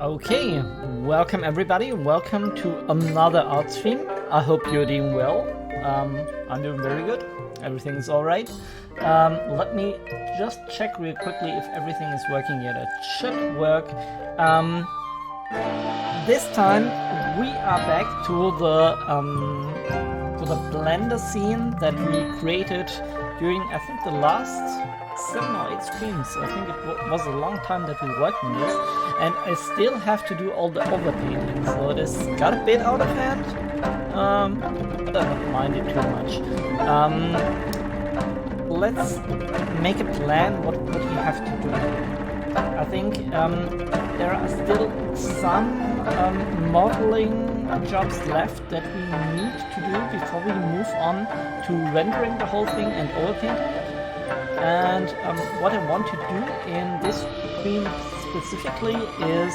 Okay, welcome everybody, welcome to another art stream. I hope you're doing well. I'm doing very good, everything's alright. Let me just check real quickly if everything is working yet. It should work. This time we are back to the Blender scene that we created during, I think, the last 7 or 8 streams. I think it was a long time that we worked on this, and I still have to do all the overpainting, so this got a bit out of hand. But I don't mind it too much. Let's make a plan what we have to do here. I think there are still some modeling jobs left that we need to do before we move on to rendering the whole thing and overpainting. And what I want to do in this stream specifically is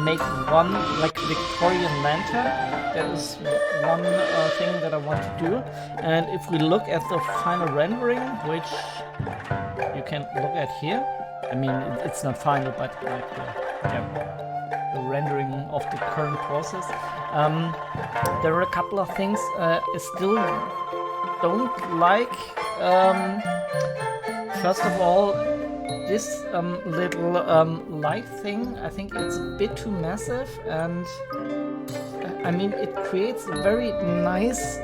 make one like Victorian lantern. That is one thing that I want to do. And if we look at the final rendering, which you can look at here, I mean it's not final, but like the rendering of the current process. There are a couple of things I still don't like. First of all, this little light thing, I think it's a bit too massive, and I mean it creates a very nice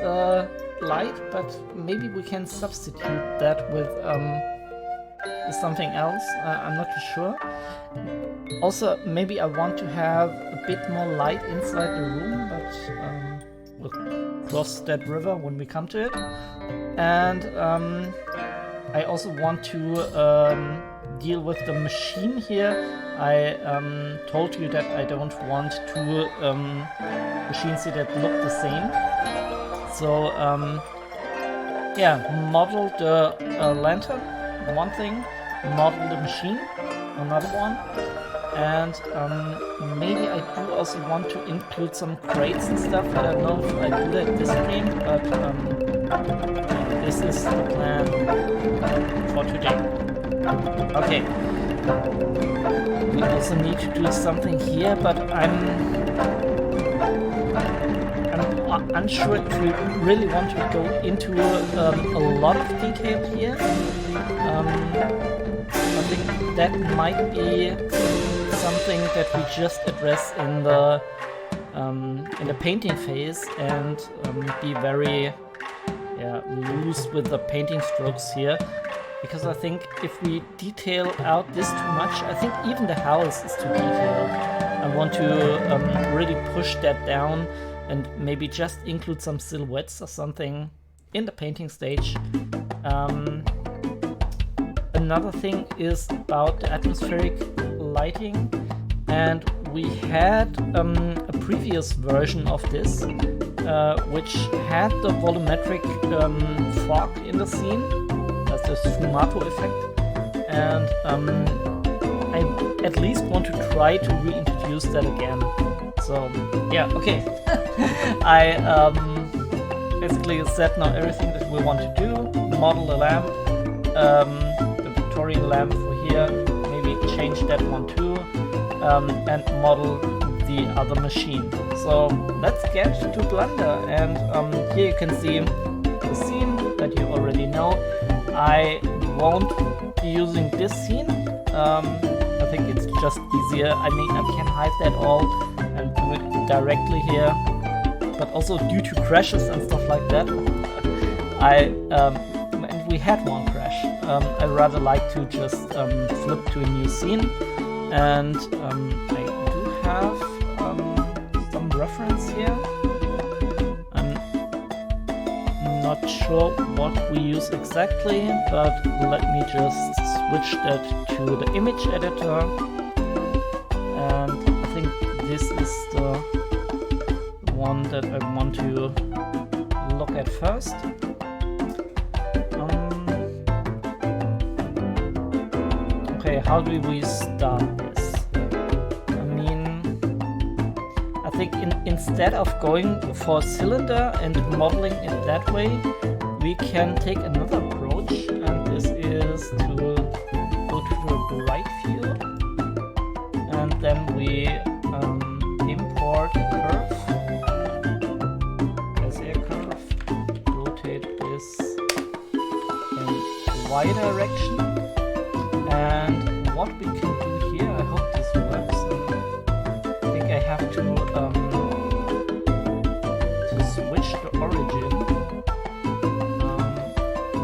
light, but maybe we can substitute that with something else. I'm not too sure. Also, maybe I want to have a bit more light inside the room, but we'll cross that river when we come to it. And I also want to deal with the machine here. I told you that I don't want two machines here that look the same. So yeah, model the lantern, one thing, model the machine, another one. And maybe I do also want to include some crates and stuff. I don't know if I do that this game, but this is the plan for today. Okay. We also need to do something here, but I'm unsure if we really want to go into a lot of detail here. I think that might be something that we just address in the painting phase and be very loose with the painting strokes here, because I think if we detail out this too much, I think even the house is too detailed. I want to really push that down and maybe just include some silhouettes or something in the painting stage. Another thing is about the atmospheric lighting, and we had a previous version of this which had the volumetric fog in the scene. That's the sfumato effect, and I at least want to try to reintroduce that again. So yeah, okay. I basically said now everything that we want to do. Model the lamp, the Victorian lamp for here, maybe change that one too, and model the other machine. So let's get to Blender, and here you can see the scene that you already know. I won't be using this scene. I think it's just easier. I mean, I can hide that all and do it directly here, but also due to crashes and stuff like that, and we had one crash. I rather like to just flip to a new scene, and I do have some reference here. I'm not sure what we use exactly, but let me just switch that to the image editor, and I think this is the one that I want to look at first. Okay, how do we start this? I mean, I think instead of going for a cylinder and modeling it that way, we can take another approach, and this is to go to the bright field and then we import a curve, Bezier curve, rotate this in Y direction, and what we can do here, I hope this works. I think I have to switch the origin,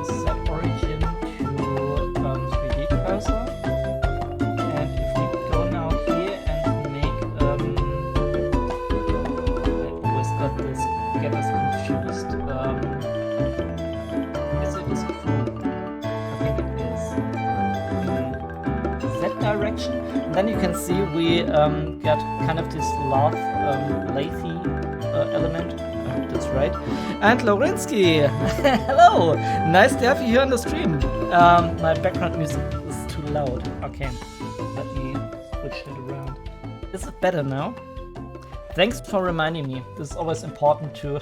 set origin to 3D cursor, and if we go now here and make, I always got this, get us confused, is it this cool? I think it is. Z direction, and then you can see we get kind of this lathy element. That's right. And Lorinsky, hello! Nice to have you here on the stream. My background music is too loud. Okay, let me switch it around. Is it better now? Thanks for reminding me. This is always important to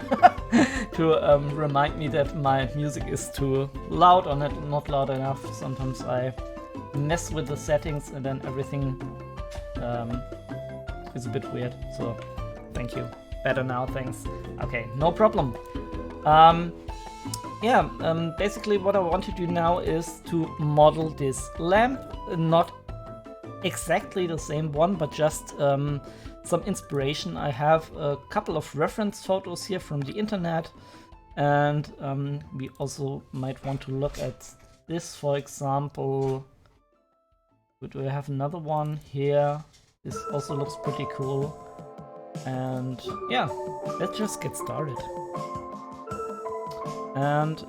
remind me that my music is too loud or not loud enough. Sometimes I mess with the settings and then everything is a bit weird. So thank you. Better now, thanks. Okay, no problem. Basically what I want to do now is to model this lamp. Not exactly the same one, but just some inspiration. I have a couple of reference photos here from the internet, and we also might want to look at this, for example. Do I have another one here? This also looks pretty cool. And yeah, let's just get started. And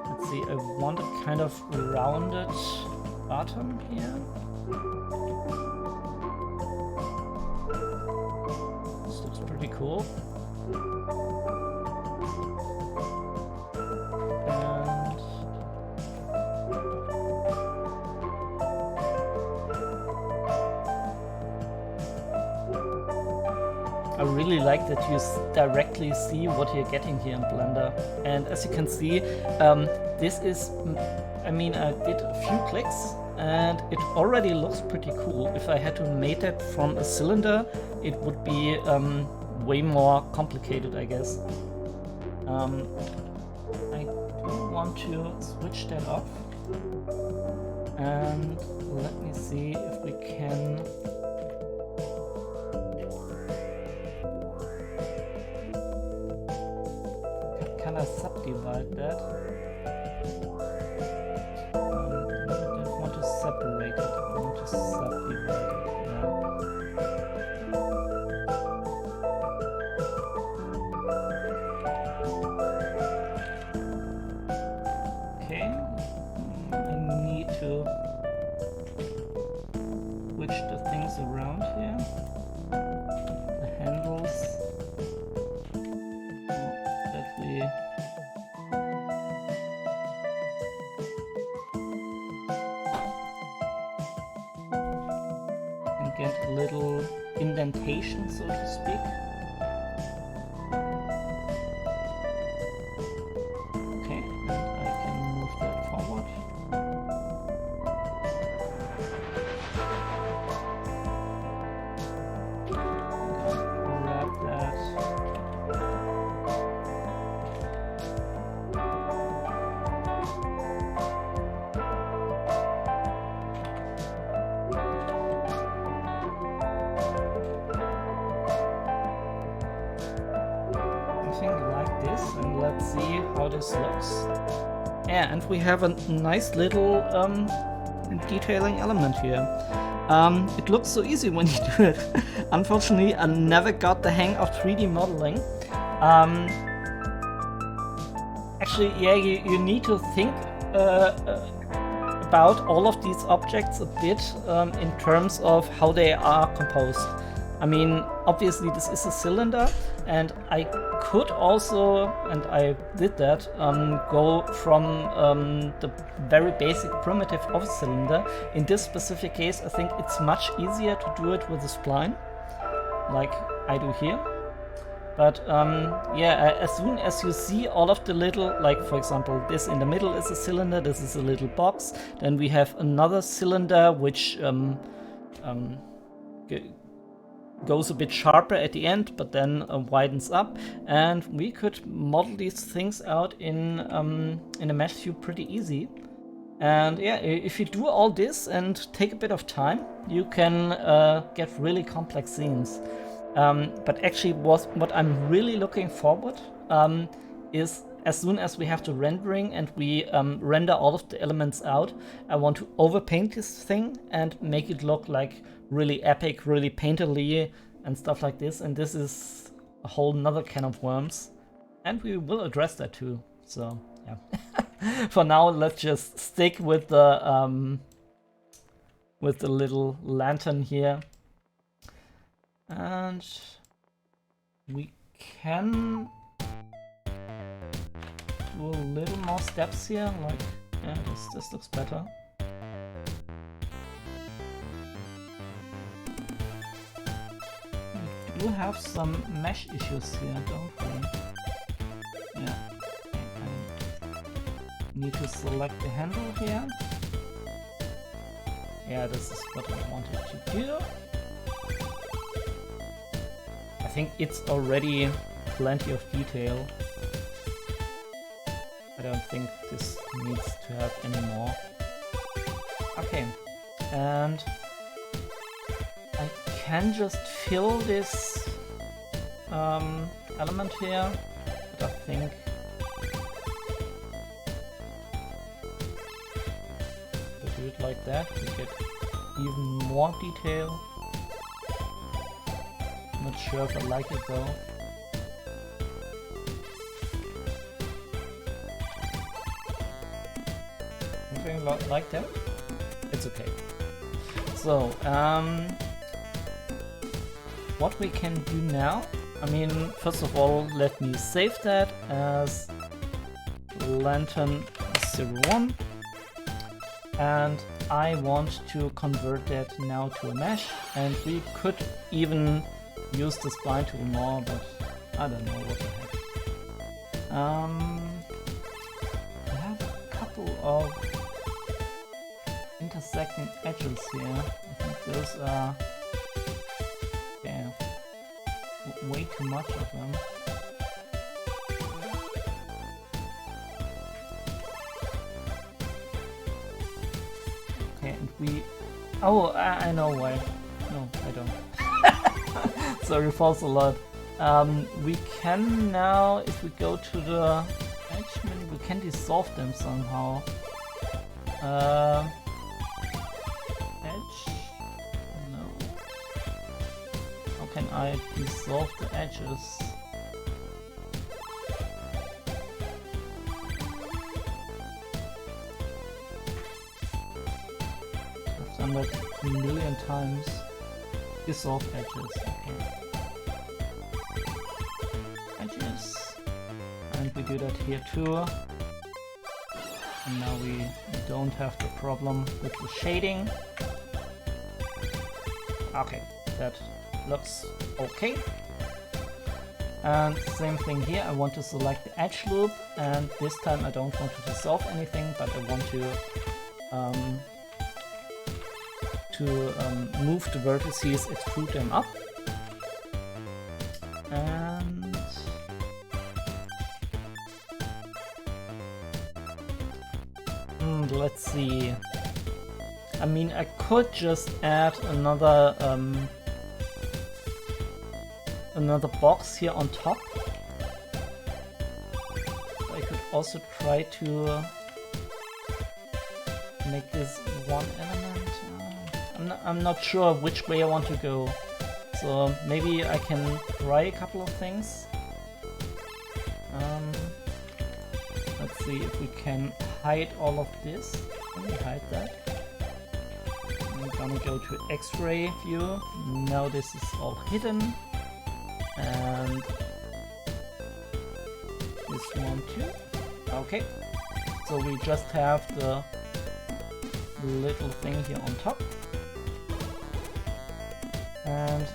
let's see, I want a kind of rounded bottom here. This looks pretty cool. I really like that you directly see what you're getting here in Blender. And as you can see, this is, I mean, I did a few clicks and it already looks pretty cool. If I had to make that from a cylinder, it would be way more complicated, I guess. I do want to switch that off. And let me see if we can kind of subdivide that. I don't want to separate it, I want to subdivide it. Okay, I need to switch the things around here. The handles. Get a little indentation, so to speak. Okay, and I can move that forward. Grab that. Like this, and let's see how this looks. Yeah, and we have a nice little detailing element here. It looks so easy when you do it. Unfortunately, I never got the hang of 3D modeling. Actually, yeah, you need to think about all of these objects a bit in terms of how they are composed. I mean, obviously this is a cylinder, and I could also, and I did that, go from the very basic primitive of a cylinder. In this specific case, I think it's much easier to do it with a spline, like I do here. But yeah, as soon as you see all of the little, like for example, this in the middle is a cylinder, this is a little box, then we have another cylinder which goes a bit sharper at the end, but then widens up, and we could model these things out in a mesh view pretty easy. And yeah, if you do all this and take a bit of time, you can get really complex scenes. But actually, what I'm really looking forward is as soon as we have the rendering and we render all of the elements out, I want to overpaint this thing and make it look like really epic, really painterly and stuff like this. And this is a whole nother can of worms. And we will address that too. So yeah. For now, let's just stick with the little lantern here. And we can do a little more steps here, like, yeah, this looks better. We do have some mesh issues here, don't we? Yeah. I need to select the handle here. Yeah, this is what I wanted to do. I think it's already plenty of detail. I don't think this needs to have any more. Okay, and I can just fill this element here, but I think if I do it like that, we get even more detail. Not sure if I like it though. Something like that? It's okay. So, what we can do now, I mean, first of all, let me save that as lantern 01. And I want to convert that now to a mesh, and we could even use the spline tool more, but I don't know what the heck. I have a couple of intersecting edges here. I think those are, yeah, way too much of them. Okay, and we... Oh, I know why. No, I don't. Sorry, false a lot. We can now, if we go to the edge menu, we can dissolve them somehow. Edge? No. How can I dissolve the edges? I've done that a million times. Dissolve edges, okay. Edges. And we do that here too. And now we don't have the problem with the shading. Okay, that looks okay. And same thing here, I want to select the edge loop, and this time I don't want to dissolve anything, but I want to move the vertices, extrude them up. And let's see. I mean, I could just add another box here on top. I could also try to make this one element. I'm not sure which way I want to go, so maybe I can try a couple of things. Let's see if we can hide all of this. Can we hide that? I'm gonna go to X-ray view. Now this is all hidden. And this one too. Okay, so we just have the little thing here on top. And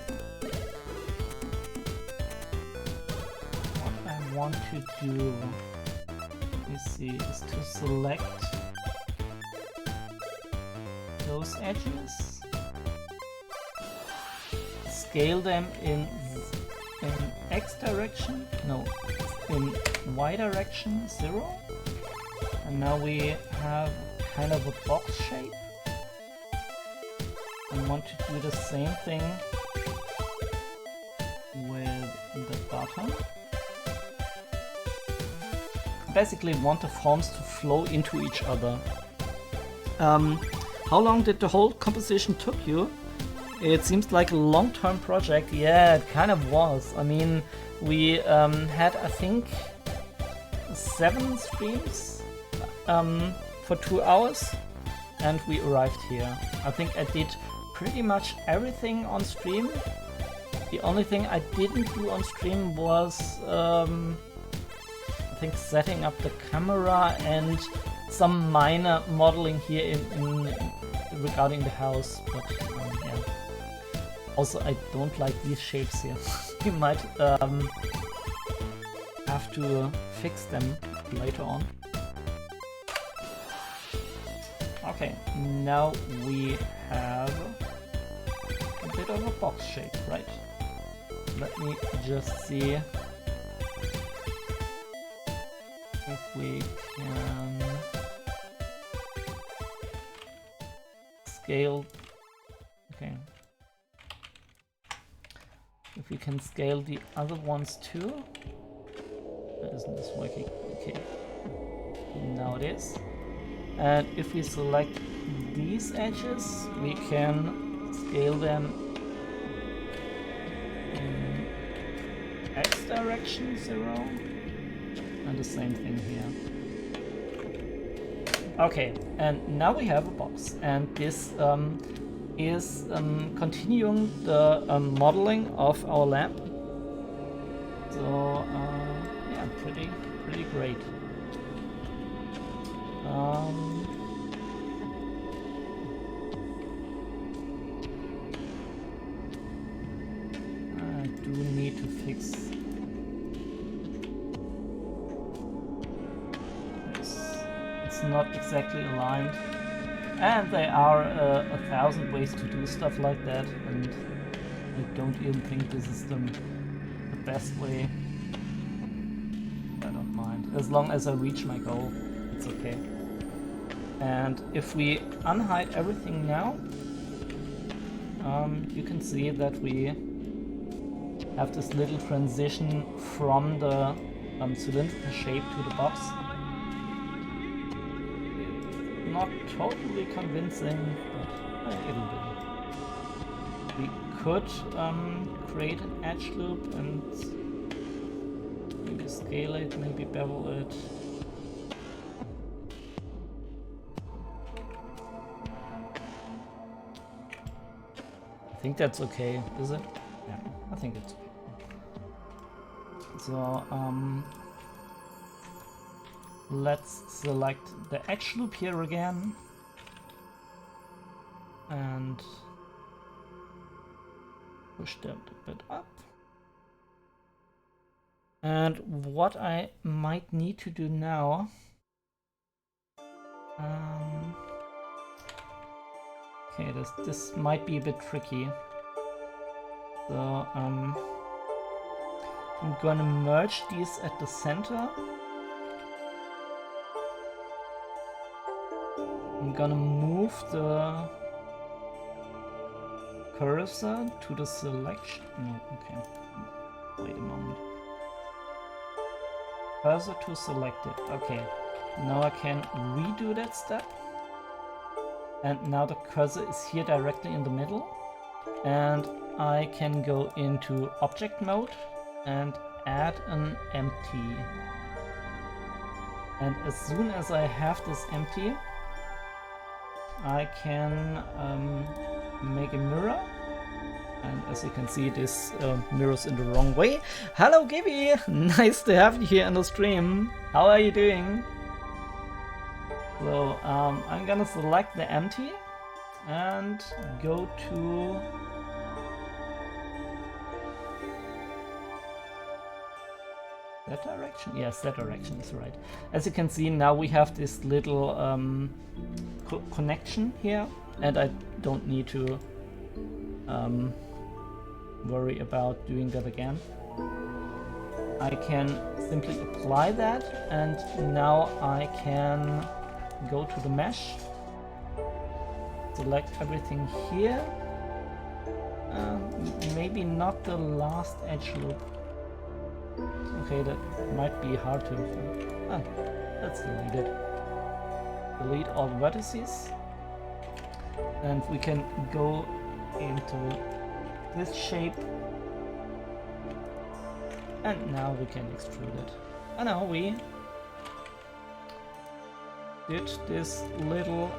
want to do, let me see, is to select those edges, scale them in X direction, no, in Y direction, 0, and now we have kind of a box shape. I want to do the same thing with the bottom. Basically want the forms to flow into each other. How long did the whole composition took you? It seems like a long-term project. Yeah, it kind of was. I mean, we had, I think, 7 streams for 2 hours, and we arrived here. I think I did pretty much everything on stream. The only thing I didn't do on stream was, I think, setting up the camera and some minor modeling here in regarding the house. But yeah. Also, I don't like these shapes here. You might have to fix them later on. Okay, now we have a bit of a box shape, right? Let me just see if we can scale. Okay. If we can scale the other ones too. Isn't this working? Okay. Now it is. And if we select these edges, we can scale them in X direction, 0. And the same thing here. Okay, and now we have a box. And this is continuing the modeling of our lamp. So yeah, pretty great. I do need to fix this. It's not exactly aligned. And there are 1,000 ways to do stuff like that, and I don't even think this is the best way. I don't mind. As long as I reach my goal, it's okay. And if we unhide everything now, you can see that we have this little transition from the cylindrical shape to the box. Not totally convincing, but it'll do. We could create an edge loop and maybe scale it, maybe bevel it. I think that's okay, is it? Yeah, I think it's okay. So, let's select the edge loop here again. And push that a bit up. And what I might need to do now, okay, this might be a bit tricky. So I'm gonna merge these at the center. I'm gonna move the cursor to the selection. No, okay. Wait a moment. Cursor to selected. Okay. Now I can redo that step. And now the cursor is here directly in the middle. And I can go into object mode and add an empty. And as soon as I have this empty, I can make a mirror, and as you can see, this mirrors in the wrong way. Hello Gibby! Nice to have you here on the stream. How are you doing? So I'm gonna select the empty and go to That direction? Yes, that direction is right. As you can see, now we have this little connection here, and I don't need to worry about doing that again. I can simply apply that, and now I can go to the mesh, select everything here. Maybe not the last edge loop. Okay, that might be hard to... let's delete it. Delete all vertices. And we can go into this shape. And now we can extrude it. And now we did this little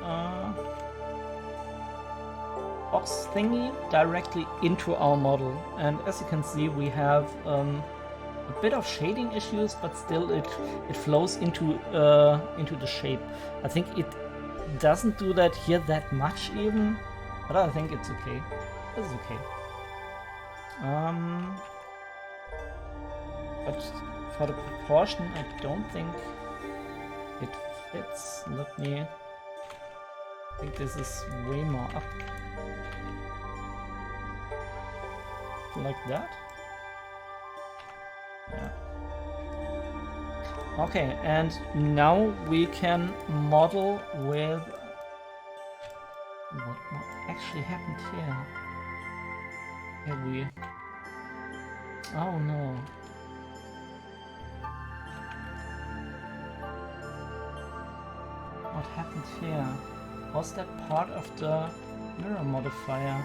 box thingy directly into our model. And as you can see, we have a bit of shading issues, but still it flows into the shape. I think it doesn't do that here that much even, but I think it's okay. This is okay. But for the proportion, I don't think it fits. Let me... I think this is way more up. Like that. Yeah. Okay, and now we can model with... What actually happened here? Have we... Oh no. What happened here? Was that part of the mirror modifier?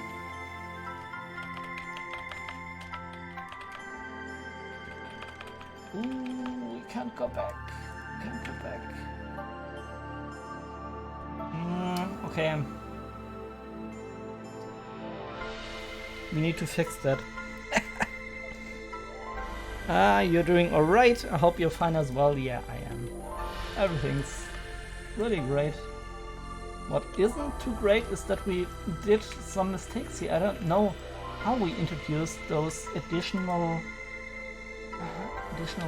Ooh, we can't go back. Can't go back. Okay. We need to fix that. You're doing alright. I hope you're fine as well. Yeah, I am. Everything's really great. What isn't too great is that we did some mistakes here. I don't know how we introduced those additional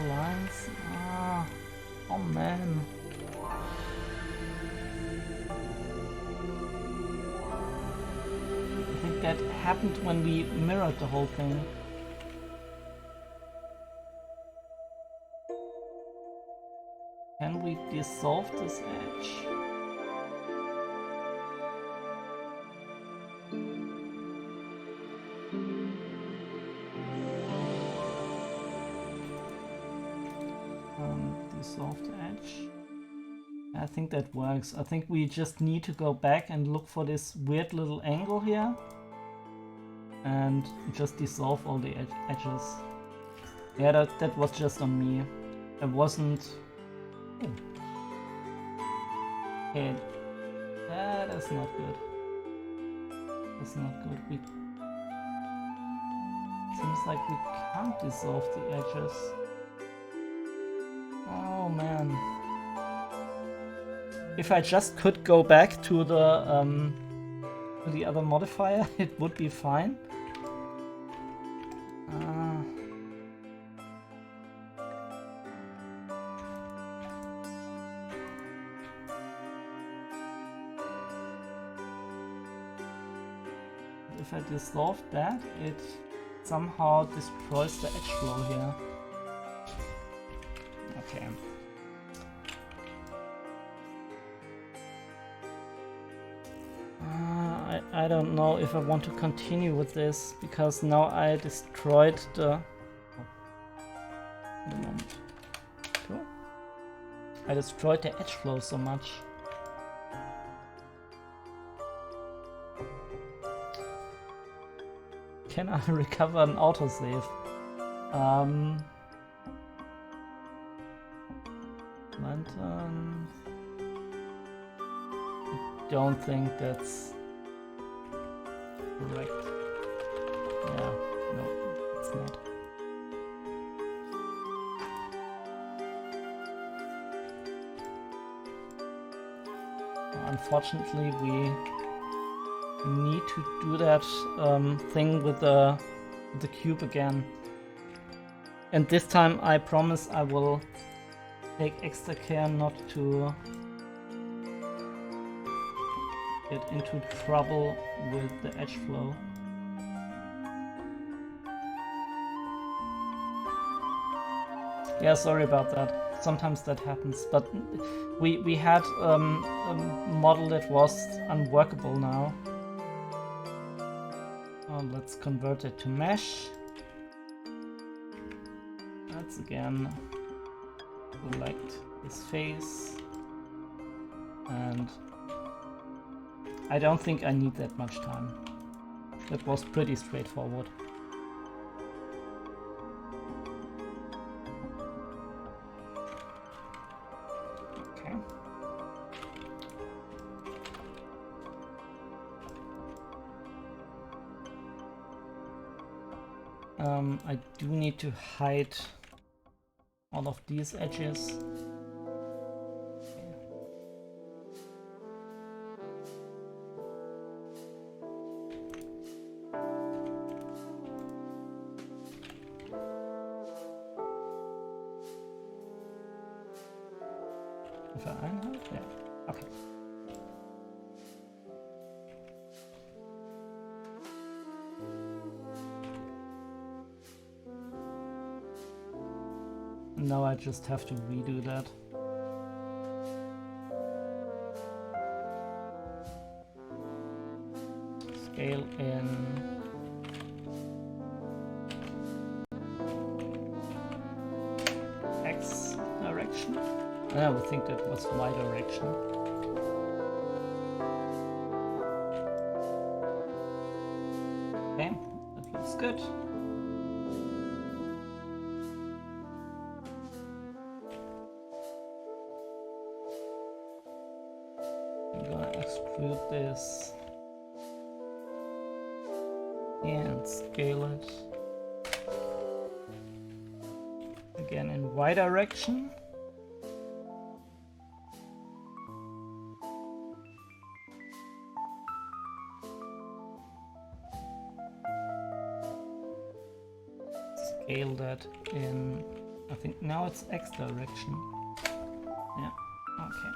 lines. Oh man. I think that happened when we mirrored the whole thing. Can we dissolve this edge? Dissolve the edge. I think that works. I think we just need to go back and look for this weird little angle here and just dissolve all the edges. Yeah, that was just on me. It wasn't... Okay, that is not good. That's not good. Seems like we can't dissolve the edges. Oh man. If I just could go back to the other modifier, it would be fine. If I dissolve that, it somehow destroys the edge flow here. Okay. I don't know if I want to continue with this, because now I destroyed the... Oh. Moment. Cool. I destroyed the edge flow so much. Can I recover an autosave? Lantern... I don't think that's correct. Yeah, no, it's not. Unfortunately, we need to do that thing with the cube again. And this time I promise I will take extra care not to get into trouble with the edge flow. Yeah, sorry about that. Sometimes that happens, but we had a model that was unworkable now. Let's convert it to mesh. Let's again select his face, and I don't think I need that much time. That was pretty straightforward. Okay. I do need to hide all of these edges. Vereinheit? Ja, okay. Now I just have to redo that. Scale in X direction. I would think that was Y direction. Okay, that looks good. I'm gonna extrude this and scale it again in Y direction. Scale that in, I think now it's X direction. Yeah, okay.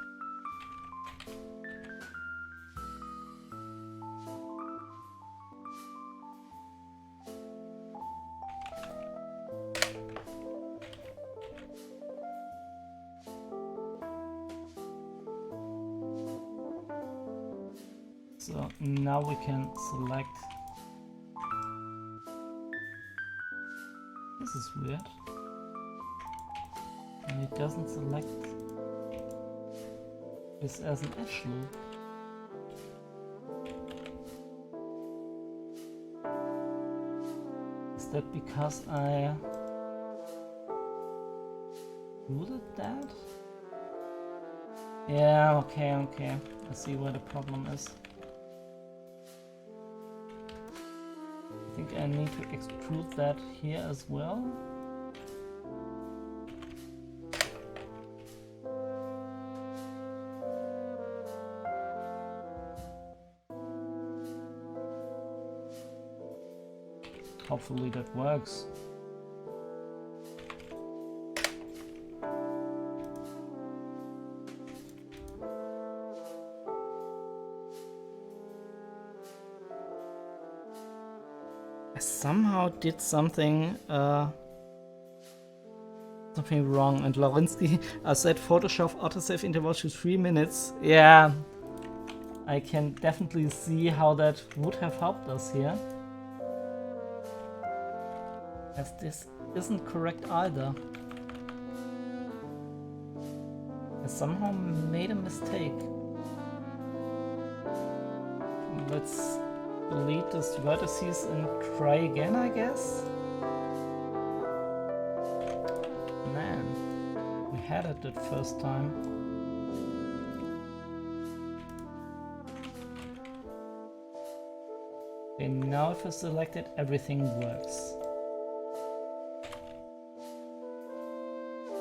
So now we can select. This is weird. And it doesn't select this as an edge loop. Is that because I rooted that? Yeah, okay. I see where the problem is. I think I need to extrude that here as well. Hopefully that works. I somehow did something wrong, and Lawrensky said Photoshop autosave interval to 3 minutes. Yeah, I can definitely see how that would have helped us here. As this isn't correct either. I somehow made a mistake. Let's delete these vertices and try again, I guess. Man, we had it that first time. Okay, now if I select it, everything works.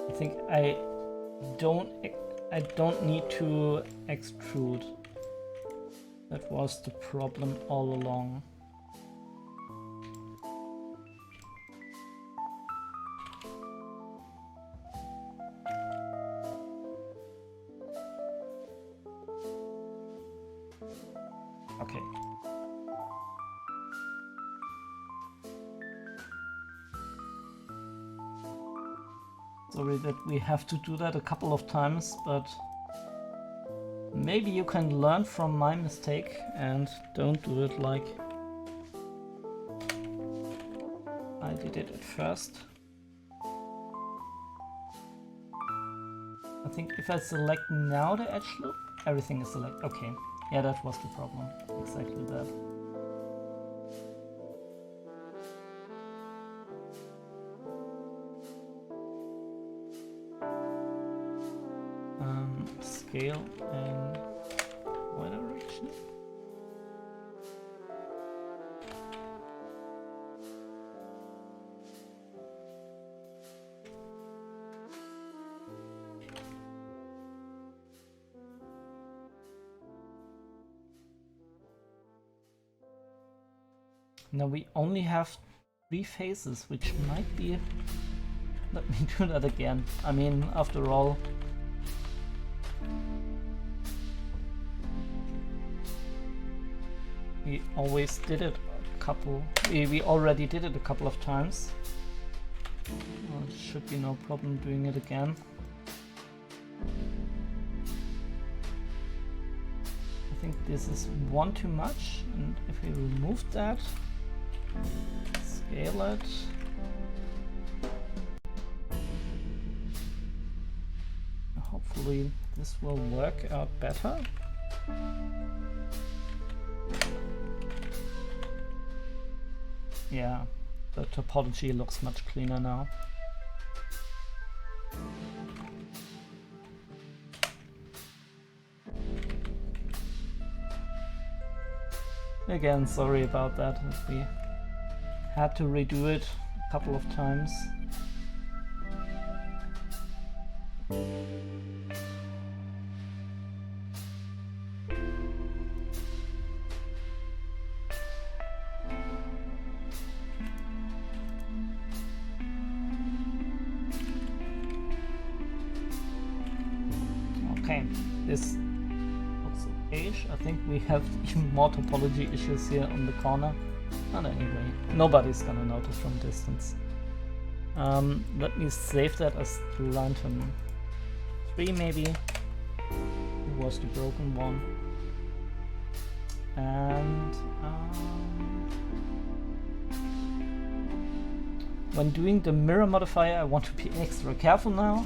I think I don't need to extrude. That was the problem all along. Okay. Sorry that we have to do that a couple of times, but maybe you can learn from my mistake and don't do it like I did it at first. I think if I select now the edge loop, everything is selected. Okay, yeah, that was the problem. Exactly that. Scale in what direction? Now we only have 3 faces, which might be... Let me do that again. I mean, after all... We always did it a couple... We already did it a couple of times. Well, it should be no problem doing it again. I think this is one too much, and if we remove that, scale it. Hopefully this will work out better. Yeah, the topology looks much cleaner now. Again, sorry about that. We had to redo it a couple of times. Okay, this looks okay-ish. I think we have even more topology issues here on the corner. But anyway, nobody's gonna notice from distance. Let me save that as lantern 3 maybe. It was the broken one. And when doing the mirror modifier, I want to be extra careful now.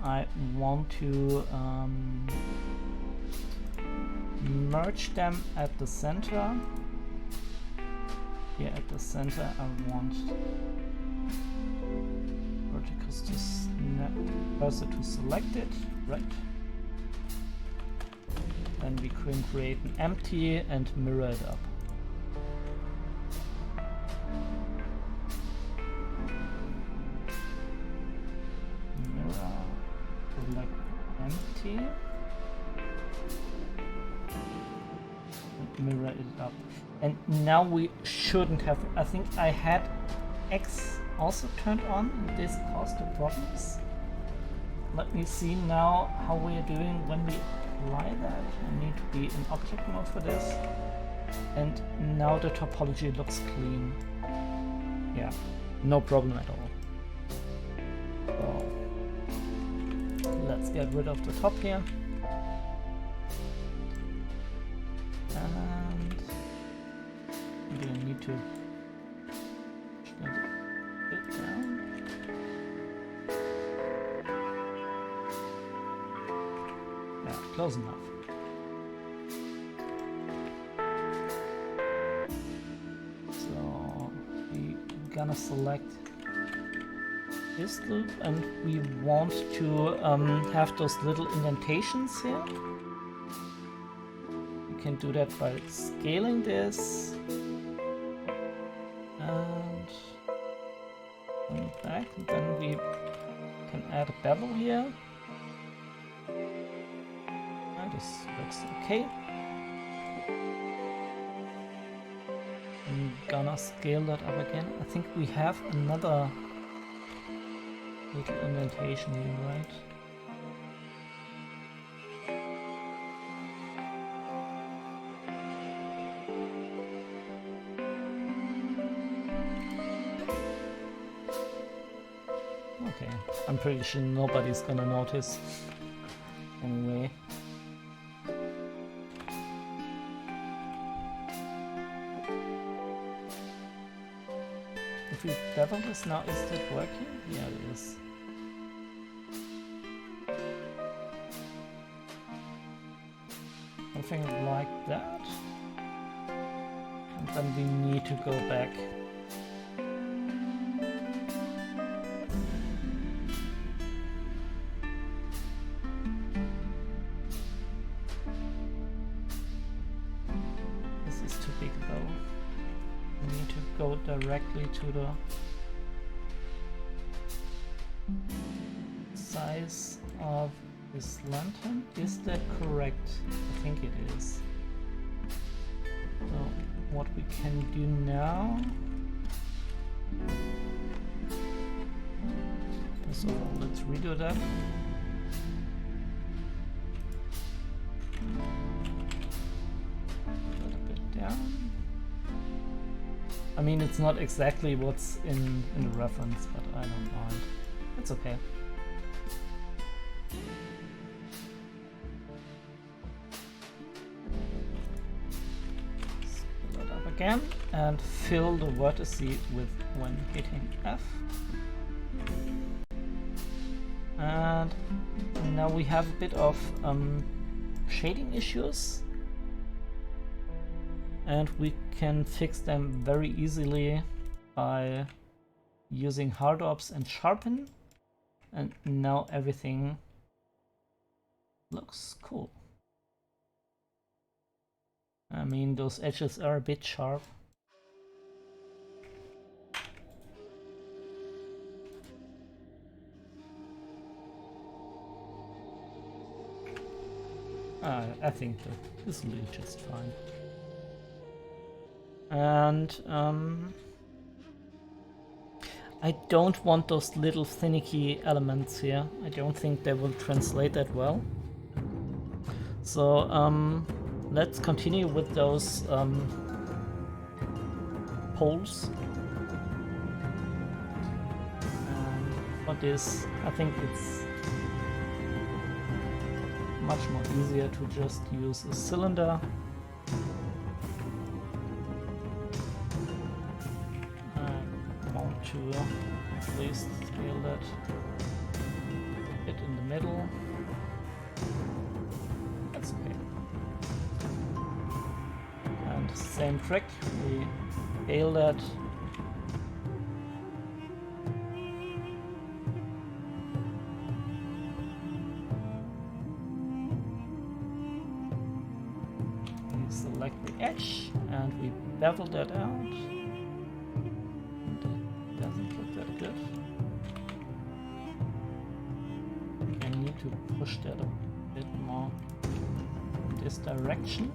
I want to merge them at the center. Here at the center I want verticals to snap, cursor to select it, right? Then we can create an empty and mirror it up. Mirror, select empty, and mirror it up. And now we shouldn't have, I think I had X also turned on, and this caused the problems. Let me see now how we are doing when we apply that. I need to be in object mode for this. And now the topology looks clean. Yeah, no problem at all. So let's get rid of the top here. And we need to shut it down. Yeah, close enough. So we're gonna select this loop, and we want to have those little indentations here. We can do that by scaling this and bring it back, and then we can add a bevel here. This looks okay. I'm gonna scale that up again. I think we have another little indentation here, right? okay. I'm pretty sure nobody's gonna notice. Anyway. If we bevel this now, is that working? Yeah, it is. Something like that. And then we need to go back. This is too big though. We need to go directly to the size of this lantern. Is that correct? I think it is. So what we can do now, first of all, let's redo that. A little bit down. I mean, it's not exactly what's in the reference, but I don't mind. It's okay. Scroll it up again and fill the vertex with when hitting F. And now we have a bit of shading issues. And we can fix them very easily by using hard ops and sharpen. And now everything looks cool. I mean, those edges are a bit sharp. I think that this will be just fine. And I don't want those little finicky elements here. I don't think they will translate that well. So let's continue with those poles. And for this, I think it's much more easier to just use a cylinder. To at least scale that a bit in the middle. That's okay. And same trick, we scale that. We select the edge and we bevel that out. Good. I need to push that a bit more in this direction.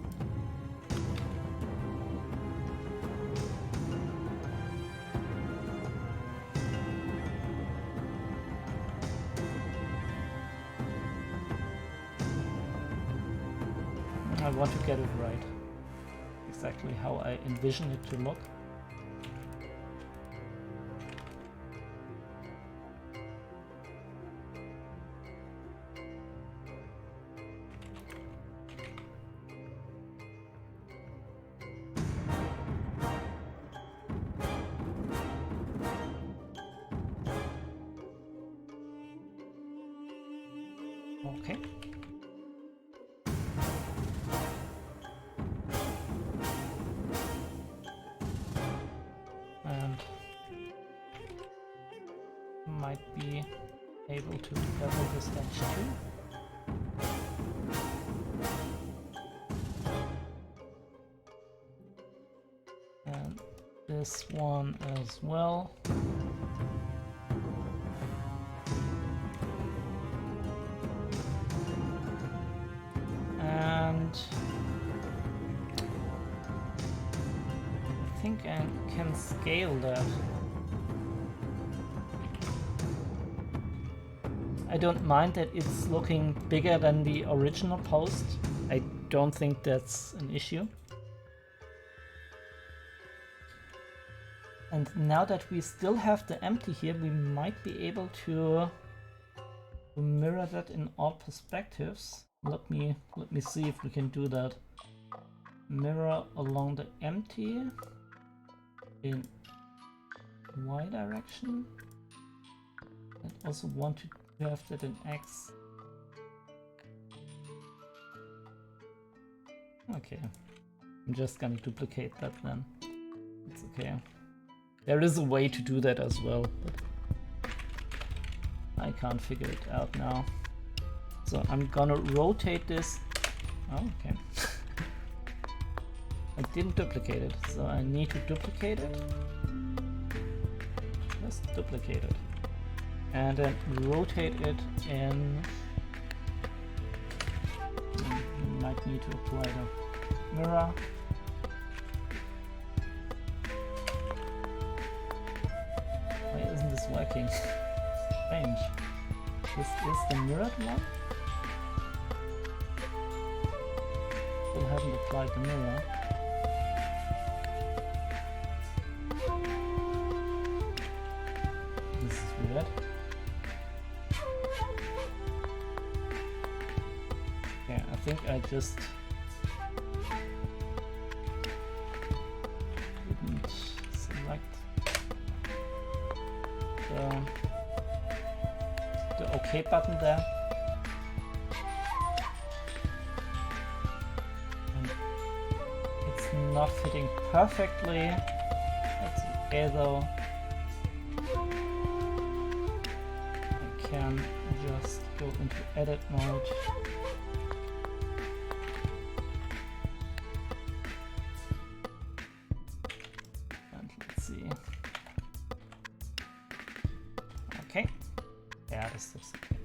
I want to get it right. Exactly how I envision it to look. Okay. And might be able to bevel this edge too. And this one as well. I think I can scale that. I don't mind that it's looking bigger than the original post. I don't think that's an issue. And now that we still have the empty here, we might be able to mirror that in all perspectives. Let me see if we can do that. Mirror along the empty in Y direction. I also want to have that in X. Okay, I'm just gonna duplicate that then. It's okay. There is a way to do that as well, but I can't figure it out now. So I'm gonna rotate this. Oh, okay. I didn't duplicate it, so I need to duplicate it. Just duplicate it. And then rotate it in. You might need to apply the mirror. Why isn't this working? Strange. This is the mirrored one. Still haven't applied the mirror. This is weird. Okay, I think I just didn't select the OK button there. And it's not fitting perfectly. That's okay though. I can just go into edit mode. And let's see. Okay. Yeah, this is okay.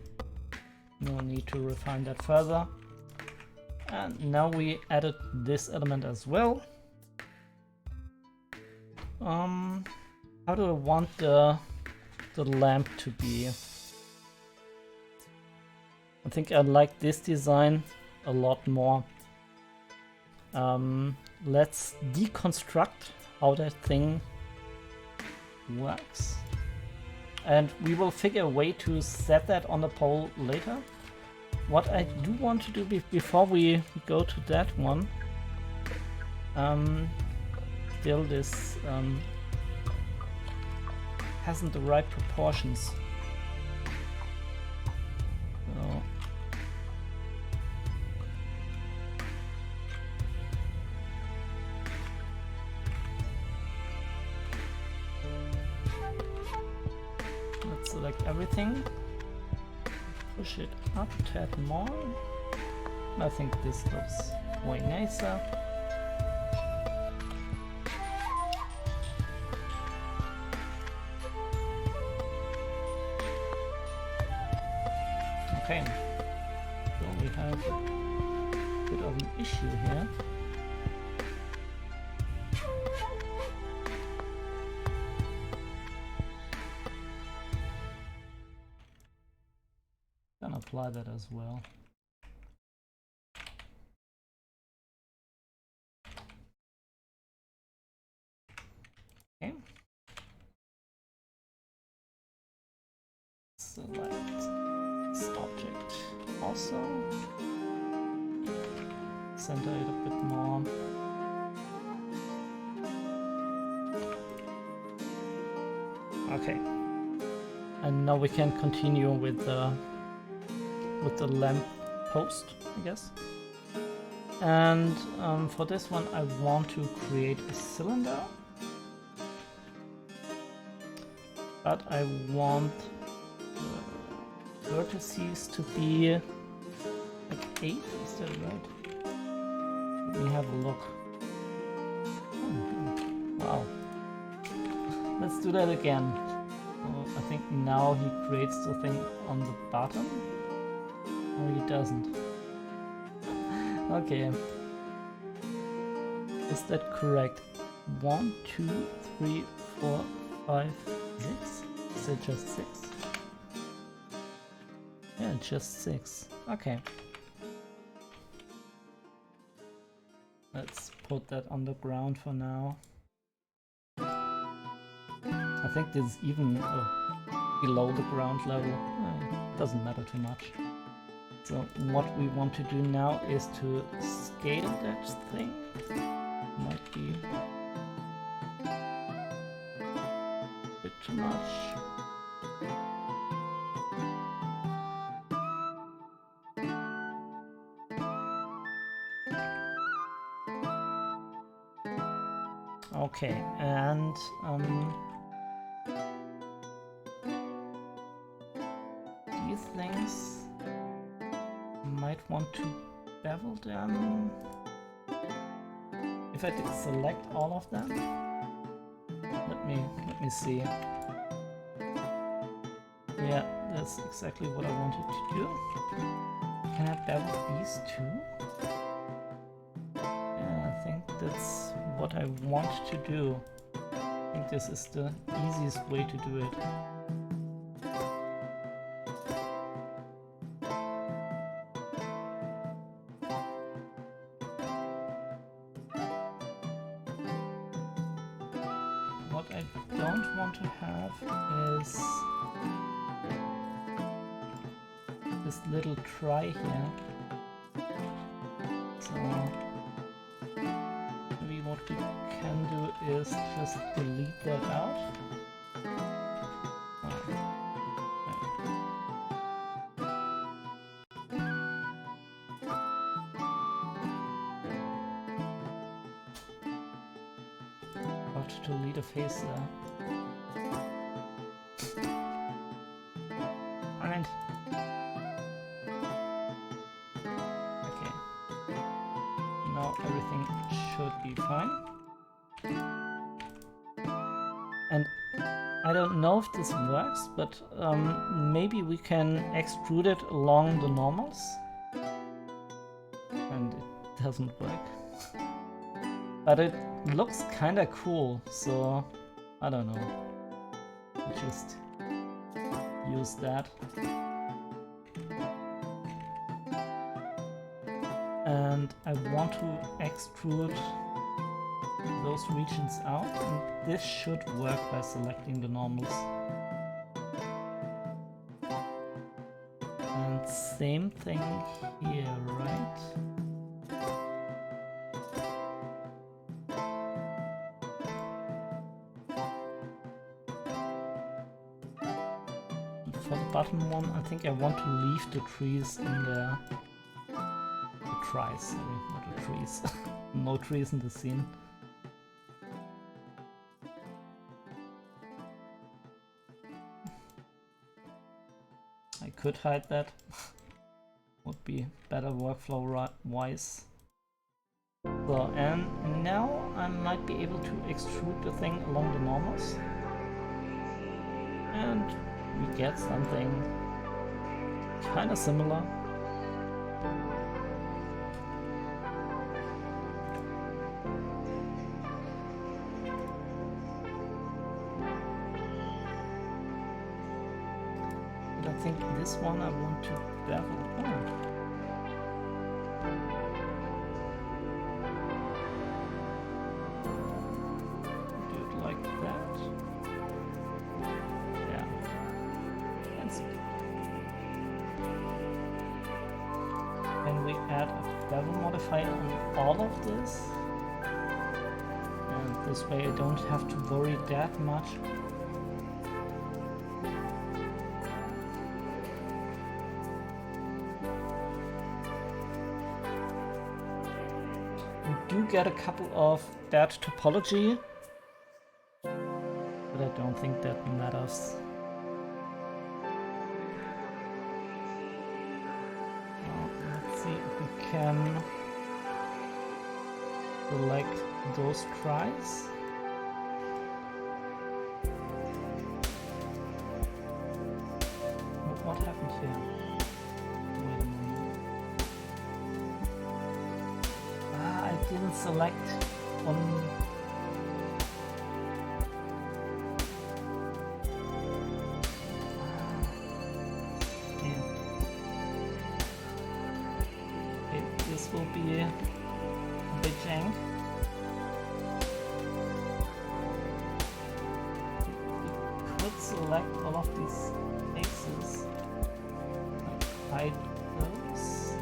No need to refine that further. And now we added this element as well. How do I want the lamp to be? I think I like this design a lot more. Let's deconstruct how that thing works. And we will figure a way to set that on the pole later. What I do want to do before we go to that one, still this hasn't the right proportions. So let's select everything, push it up a tad more. I think this looks way nicer. Okay, so we have a bit of an issue here. Can apply that as well. Okay. Select this object also. Center it a bit more. Okay. And now we can continue with the lamp post, I guess. And for this one I want to create a cylinder, but I want the vertices to be like 8, is that right? Let me have a look. Wow. Let's do that again. So I think now he creates the thing on the bottom. Or he doesn't. Okay. Is that correct? 1, 2, 3, 4, 5, 6? Is it just 6? Yeah, just 6. Okay. Let's put that on the ground for now. I think this is even below the ground level. Doesn't matter too much. So what we want to do now is to scale that thing. Might be a bit too much. Okay, and these things might want to bevel them. If I did select all of them, let me see. Yeah, that's exactly what I wanted to do. Can I bevel these too? Yeah, I think that's what I want to do. I think this is the easiest way to do it. What I don't want to have is this little try here. So maybe what we can do is just delete that out. To delete a face there. Alright. Okay. Now everything should be fine. And I don't know if this works, but maybe we can extrude it along the normals. And it doesn't work. But it looks kinda cool, so I don't know. Just use that. And I want to extrude those regions out, and this should work by selecting the normals. And same thing here, right? For the bottom one, I think I want to leave the trees in there. The tries, sorry, not the trees. No trees in the scene. I could hide that. Would be better workflow wise. So, and now I might be able to extrude the thing along the normals. And we get something kind of similar. But I think this one I want to bevel. Do it like that. Yeah. Can we add a bevel modifier on all of this? And this way I don't have to worry that much. We do get a couple of bad topology, but I don't think that matters. Can select those tries. What happened here? Wait a minute. I didn't select one. This will be a bit jank. select all of these faces, hide those.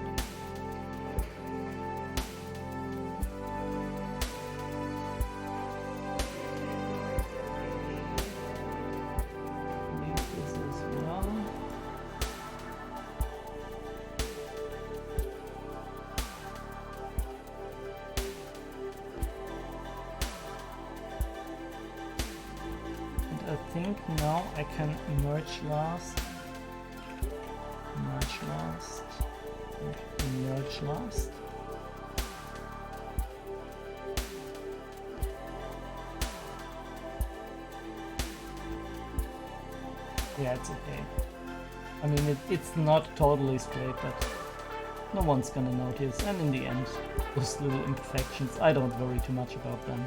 Leave this as well. I think now I can merge last, and merge last. Yeah, it's okay. I mean, it's not totally straight, but no one's gonna notice. And in the end, those little imperfections, I don't worry too much about them.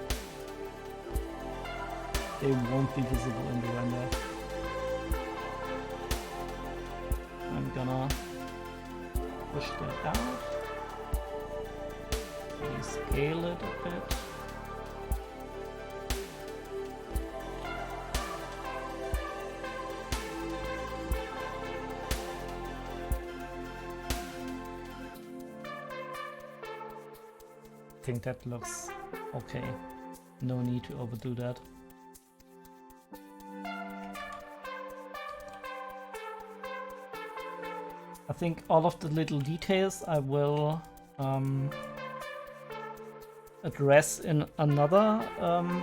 They won't be visible in the render. I'm gonna push that out. Rescale it a bit. I think that looks okay. No need to overdo that. I think all of the little details I will address in another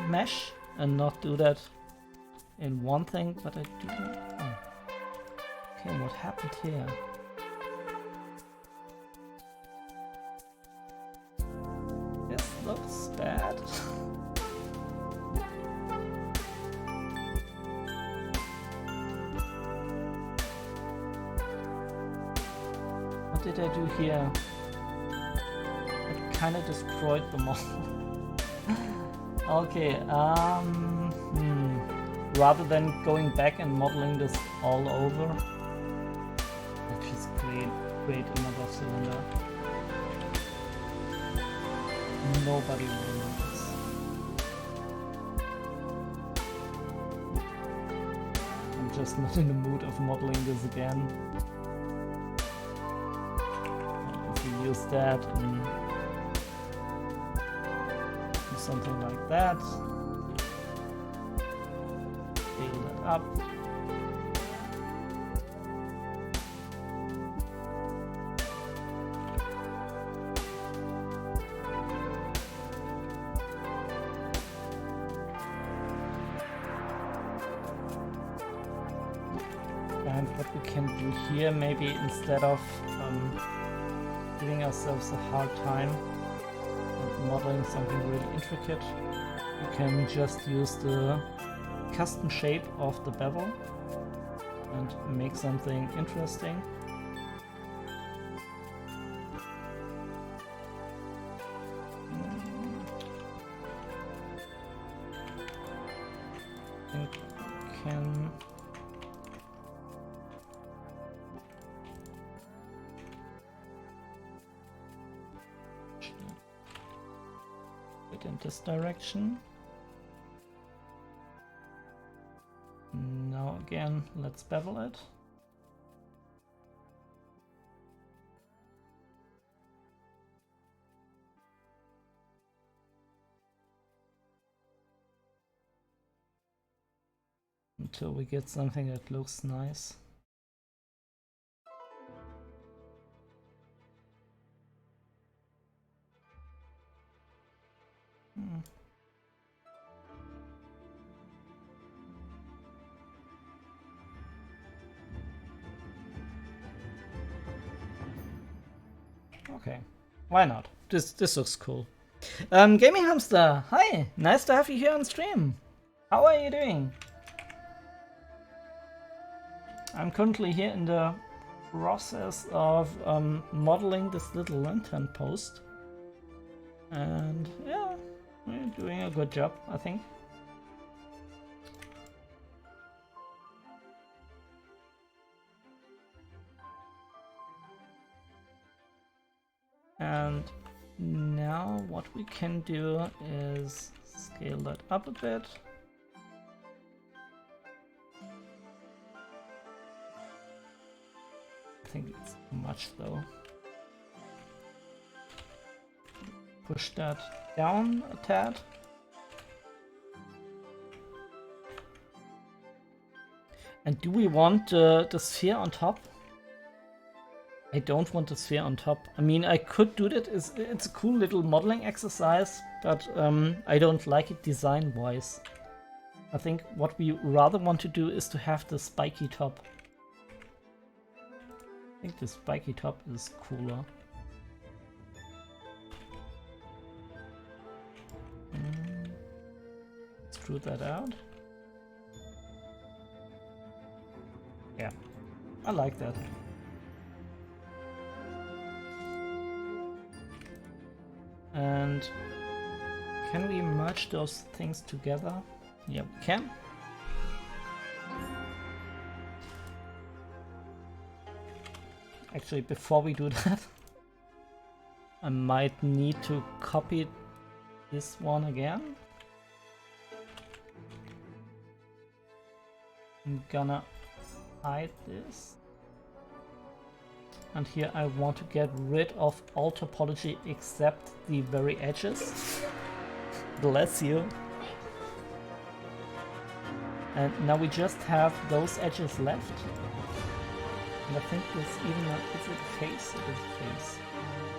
mesh and not do that in one thing, but I do. Oh. Okay, what happened here? This looks bad. What did I do here? It kind of destroyed them all. Okay, rather than going back and modeling this all over, let's just create another cylinder. Nobody will notice. I'm just not in the mood of modeling this again. If you use that and do something like that, scale that up. And what we can do here, maybe instead of giving ourselves a hard time and modeling something really intricate, we can just use the custom shape of the bevel and make something interesting. I think we can in this direction. Now again, let's bevel it. Until we get something that looks nice. Okay, why not? This looks cool. Gaming Hamster, hi! Nice to have you here on stream. How are you doing? I'm currently here in the process of modeling this little lantern post. And yeah, we're doing a good job, I think. And now what we can do is scale that up a bit. think it's too much though. Push that down a tad. And do we want the sphere on top? I don't want the sphere on top. I mean, I could do that. It's a cool little modeling exercise, but I don't like it design-wise. I think what we rather want to do is to have the spiky top. I think the spiky top is cooler. Screw that out. Yeah, I like that. And can we merge those things together? Yeah, we can. Actually, before we do that, I might need to copy this one again. I'm gonna hide this. And here I want to get rid of all topology except the very edges. Bless you. And now we just have those edges left. And I think this even is it face? It is face.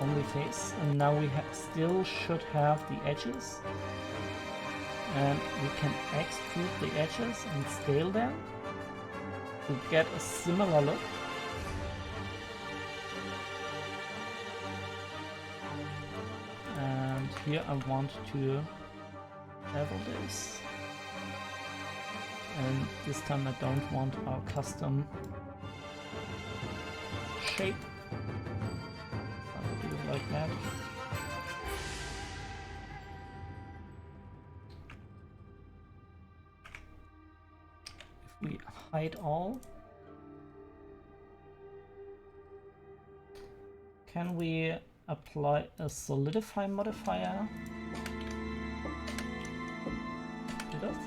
Only face. And now we still should have the edges. And we can extrude the edges and scale them to get a similar look. And here I want to level this. And this time I don't want our custom shape. I'll do it like that. If we hide all, can we apply a solidify modifier? It does.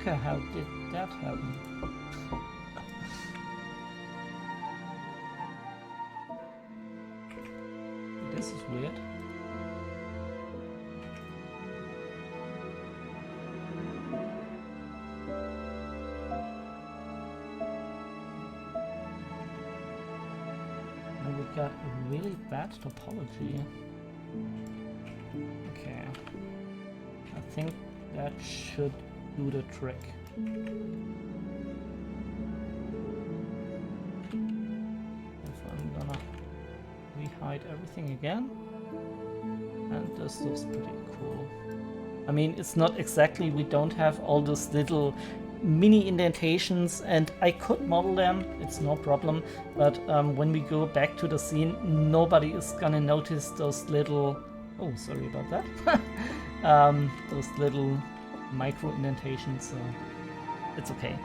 Okay, how did that happen? This is weird. And we got a really bad topology. Okay. I think that should do the trick. If I'm gonna rehide everything again, and this looks pretty cool. I mean, it's not exactly, we don't have all those little mini indentations, and I could model them, it's no problem, but when we go back to the scene, nobody is gonna notice those little, oh, sorry about that, those little micro indentations, so it's okay.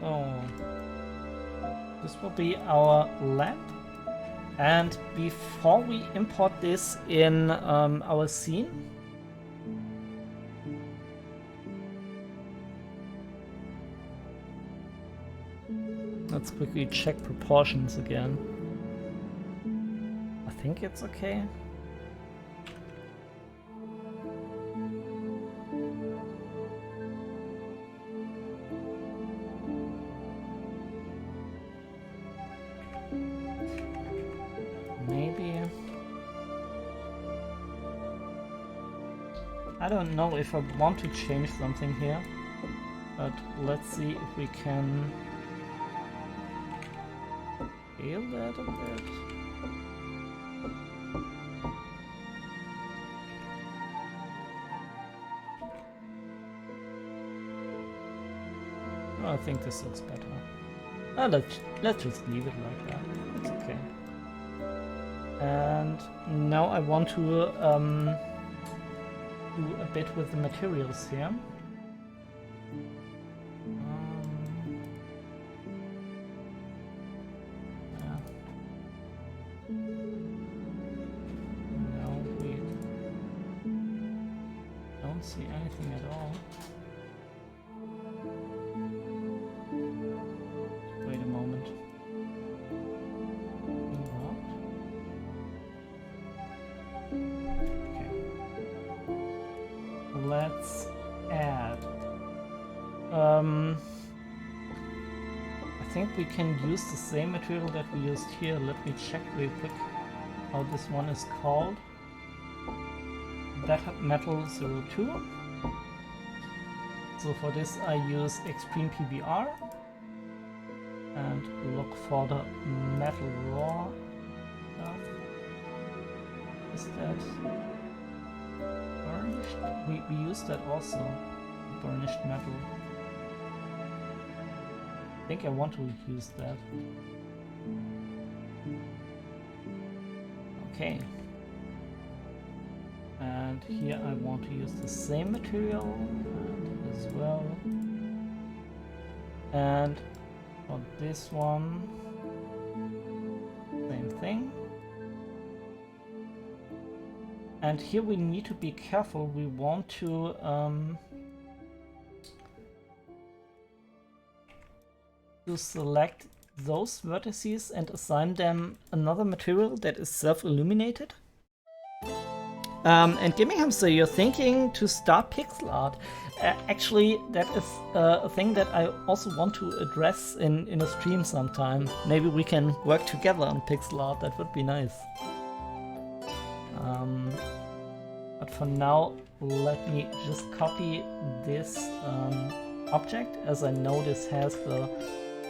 Oh, this will be our lamp, and before we import this in our scene, let's quickly check proportions again. I think it's okay. Maybe. I don't know if I want to change something here, but let's see if we can scale that a bit. Oh, I think this looks better. Let's just leave it like that. It's okay. And now I want to do a bit with the materials here. anything at all. Wait a moment. What? Okay. Let's add. I think we can use the same material that we used here. Let me check real quick how this one is called. That metal 02. So for this I use extreme PBR and look for the metal raw stuff. Is that burnished? We use that also, burnished metal. I think I want to use that. Okay. And here I want to use the same material as well. And for this one, same thing. And here we need to be careful. We want to select those vertices and assign them another material that is self-illuminated. And Gaming Hamster, you're thinking to start pixel art. Actually, that is a thing that I also want to address in a stream sometime. Maybe we can work together on pixel art, that would be nice. But for now, let me just copy this object, as I know this has the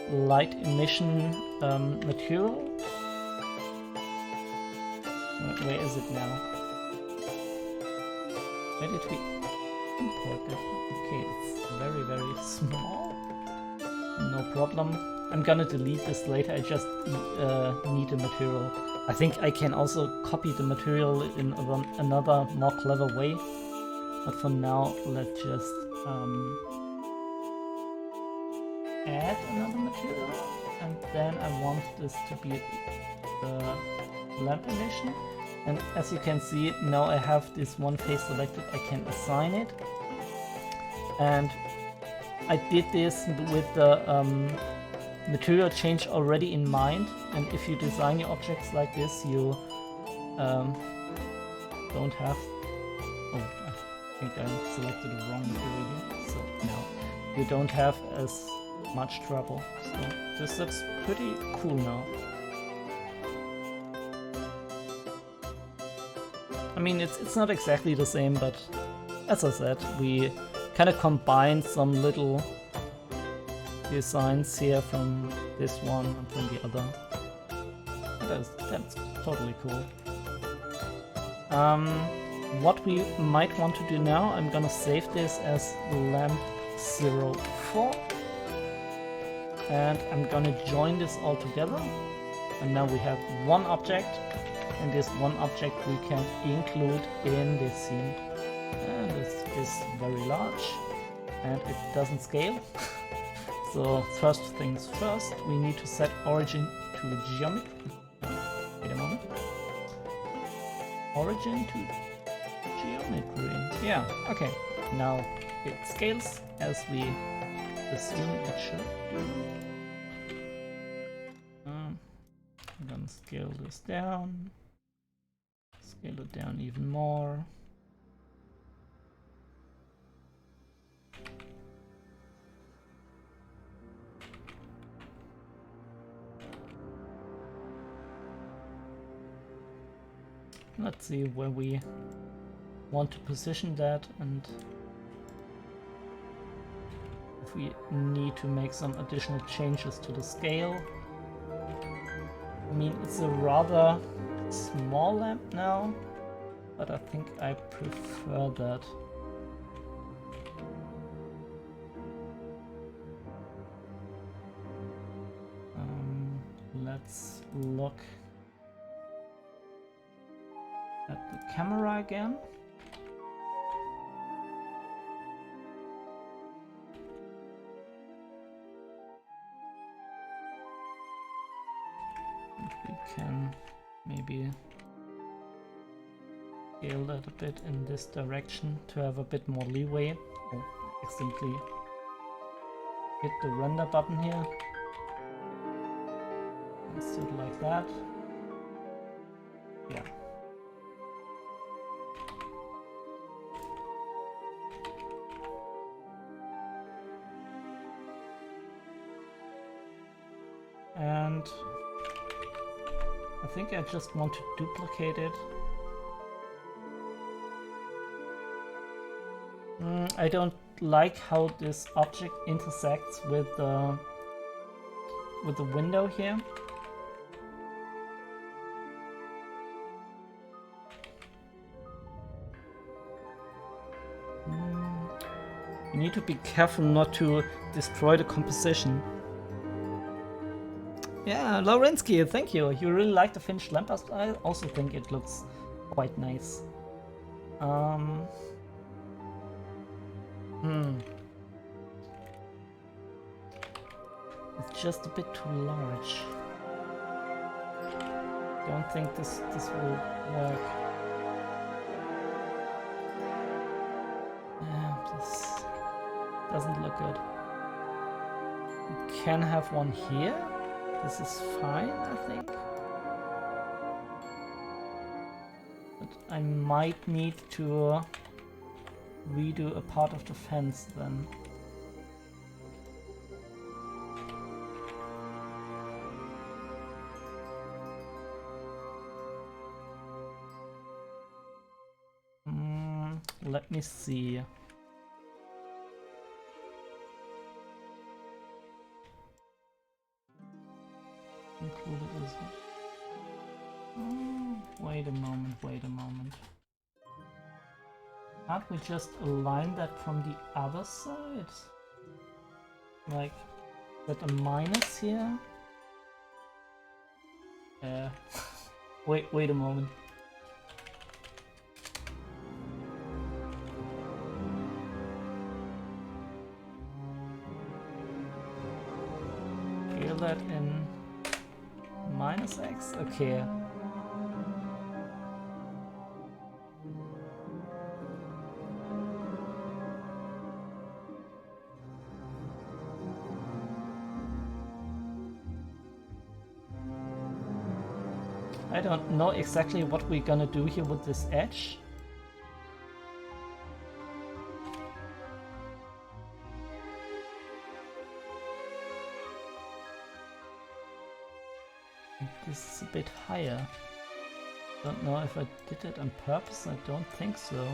light emission material. Where is it now? Where did we import it? Okay, it's very, very small. No problem. I'm gonna delete this later. I just need a material. I think I can also copy the material in another more clever way. But for now, let's just add another material. And then I want this to be the lamp emission. And as you can see, now I have this one face selected, I can assign it. And I did this with the material change already in mind. And if you design your objects like this, you don't have... Oh, I think I selected the wrong material here. So now you don't have as much trouble. So this looks pretty cool now. I mean, it's not exactly the same, but as I said, we kind of combined some little designs here from this one and from the other. That's totally cool. What we might want to do now, I'm gonna save this as lamp 04. And I'm gonna join this all together. And now we have one object. And this one object we can include in this scene. And this is very large and it doesn't scale. So first things first, we need to set origin to geometry. Wait a moment. Origin to geometry. Yeah, okay. Now it scales as we assume it should do. I'm gonna scale this down. Scale it down even more. Let's see where we want to position that and if we need to make some additional changes to the scale. I mean, it's a rather small lamp now, but I think I prefer that. Let's look at the camera again. And we can maybe scale that a bit in this direction to have a bit more leeway. Oh, accidentally hit the render button here. Let's do it like that. Yeah. And I think I just want to duplicate it. I don't like how this object intersects with the window here. You need to be careful not to destroy the composition. Yeah, Laurensky, thank you. You really like the finished lamppost. I also think it looks quite nice. It's just a bit too large. Don't think this will work. Yeah, this doesn't look good. We can have one here. This is fine, I think. But I might need to redo a part of the fence then. Let me see. Included as well. Wait a moment. Can't we just align that from the other side? Like, with a minus here? Wait a moment. Scale that in minus X? Okay. I don't know exactly what we're gonna do here with this edge. This is a bit higher. Don't know if I did it on purpose, I don't think so.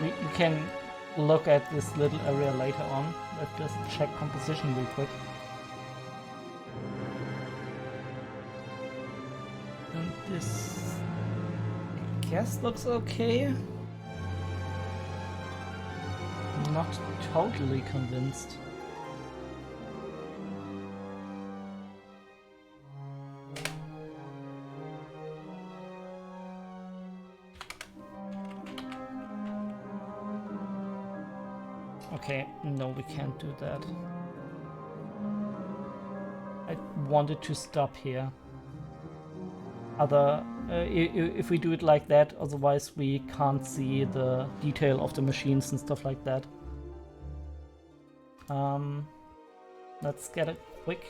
You can look at this little area later on. Let's just check composition real quick. And this, I guess, looks okay. I'm not totally convinced. Okay, no, we can't do that. I wanted to stop here. If we do it like that, otherwise we can't see the detail of the machines and stuff like that. Let's get a quick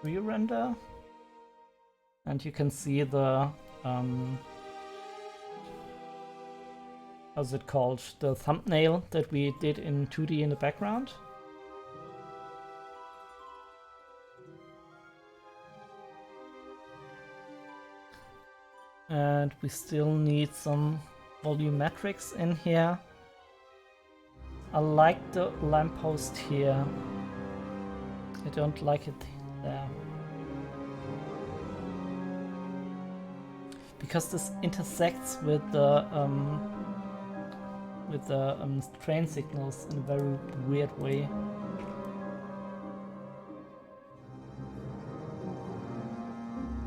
re-render, and you can see the how's it called? The thumbnail that we did in 2D in the background. And we still need some volumetrics in here. I like the lamppost here. I don't like it there. Because this intersects with the train signals in a very weird way.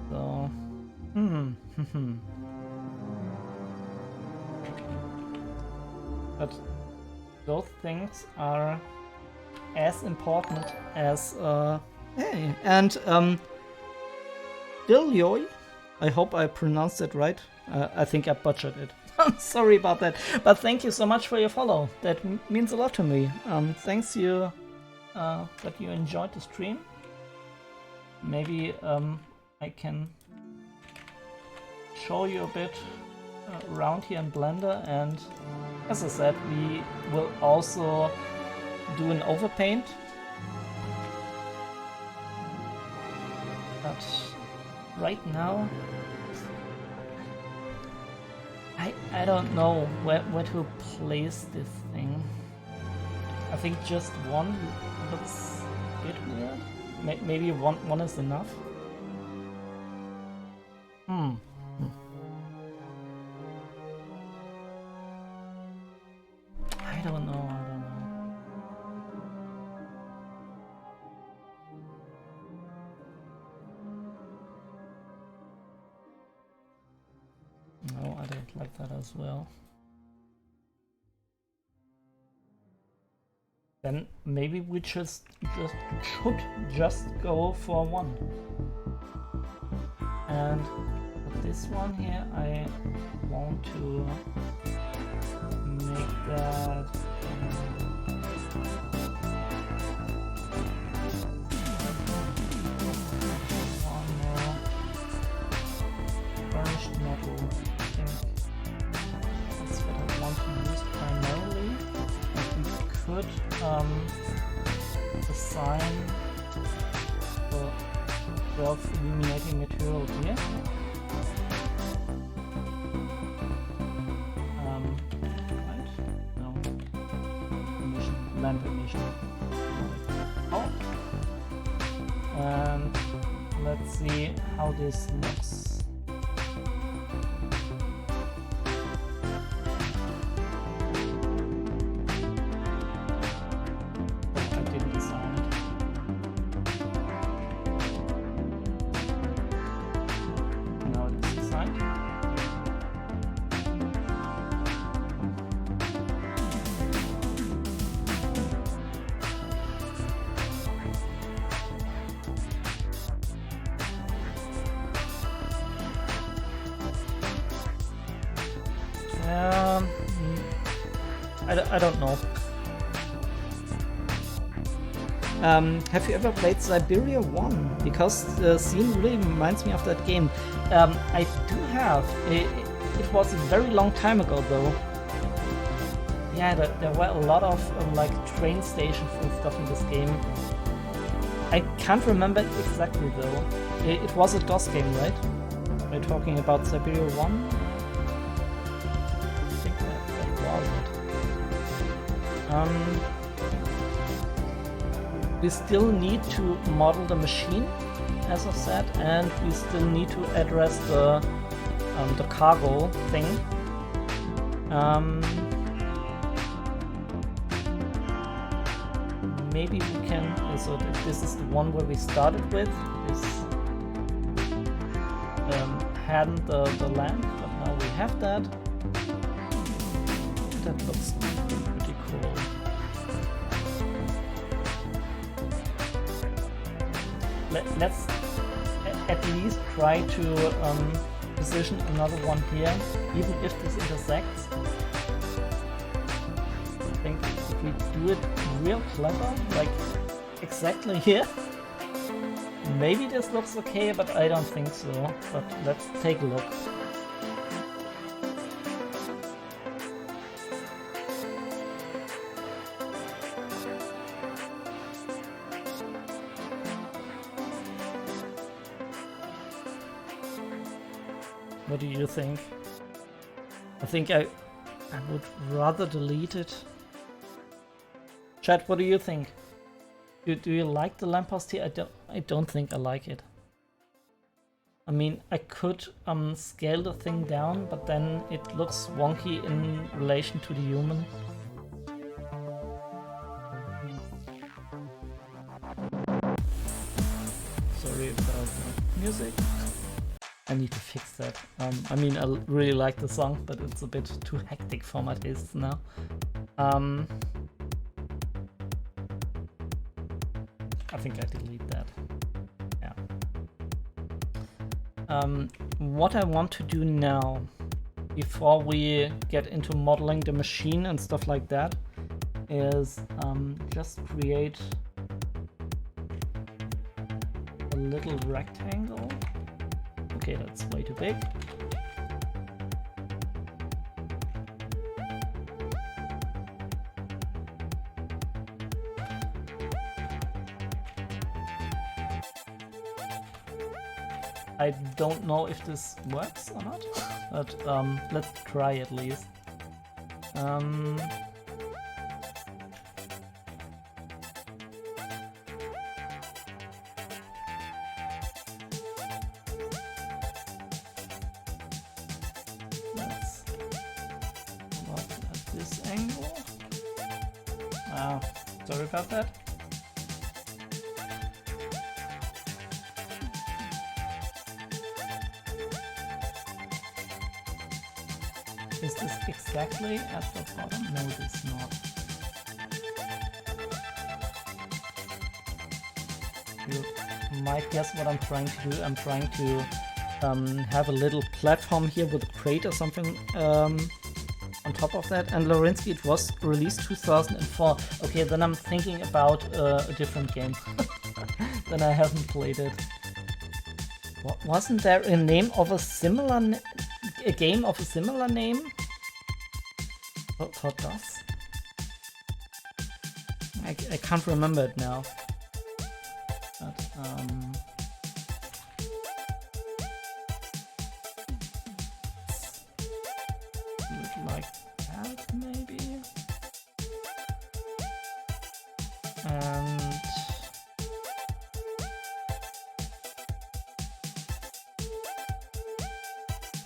So, But those things are as important as hey, and Dilyoy, I hope I pronounced it right. I think I butchered it. I'm sorry about that, but thank you so much for your follow. That means a lot to me. Thanks you that you enjoyed the stream. Maybe I can show you a bit around here in Blender, and as I said, we will also do an overpaint. But right now, I don't know where to place this thing. I think just one looks a bit weird. Maybe one is enough. I don't know. No, I don't like that as well. Then maybe we should just go for one. And with this one here, I want to make that one more burnished metal. I think that's what I want to use primarily. And we could assign the self-illuminating material here. Right? No. Lamp emission. Oh. And let's see how this looks. I don't know. Have you ever played Siberia 1? Because the scene really reminds me of that game. I do have. It was a very long time ago though. Yeah, there were a lot of like train stations and stuff in this game. I can't remember exactly though. It was a DOS game, right? We're talking about Siberia 1? I think that was it. We still need to model the machine, as I said, and we still need to address the cargo thing. Maybe we can. So this is the one where we started with. This hadn't the lamp, but now we have that. That looks pretty cool. Let's at least try to position another one here, even if this intersects. I think if we do it real clever, like exactly here, maybe this looks okay, but I don't think so. But let's take a look. What do you think? I think I would rather delete it. Chat, what do you think? Do you like the lamppost here? I don't think I like it. I mean, I could scale the thing down, but then it looks wonky in relation to the human. Sorry about the music. I need to fix that. I mean, I really like the song, but it's a bit too hectic for my tastes now. I think I delete that. Yeah. What I want to do now, before we get into modeling the machine and stuff like that, is just create a little rectangle. Okay, that's way too big. I don't know if this works or not, but let's try at least. Let's look at this angle. Sorry about that. Is this exactly at the bottom? No, it is not. You might guess what I'm trying to do. I'm trying to have a little platform here with a crate or something on top of that. And Lorinsky, it was released 2004. Okay, then I'm thinking about a different game. Then I haven't played it. Wasn't there a name of a similar a game of a similar name for DOS? I can't remember it now. But like that maybe. And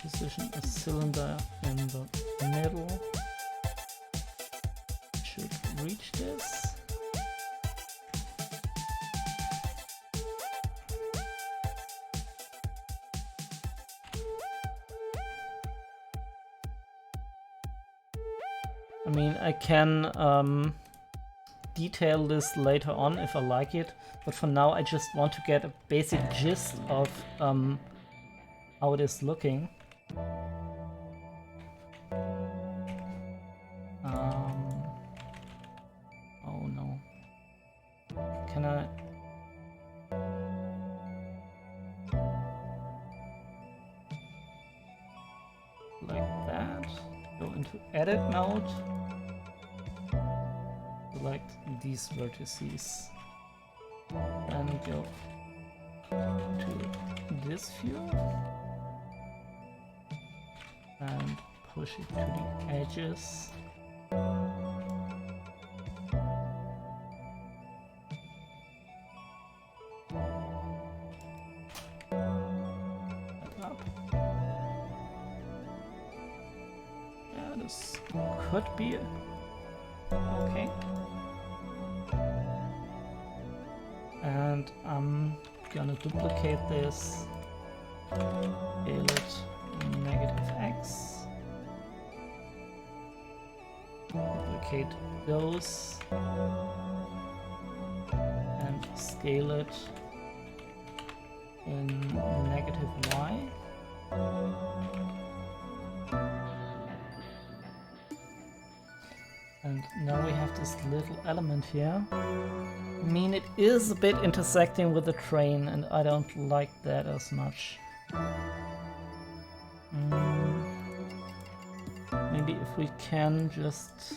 position a cylinder in the middle. Should reach this. I mean, I can detail this later on if I like it, but for now I just want to get a basic gist of how it is looking. Oh no. Can I? Like that. Go into edit mode. Select these vertices. And go to this view. And push it to the edges. Up. Yeah, this could be okay. And I'm gonna duplicate this. Scale it -x. Duplicate those and scale it in -y. And now we have this little element here. I mean, it is a bit intersecting with the train, and I don't like that as much. Maybe if we can just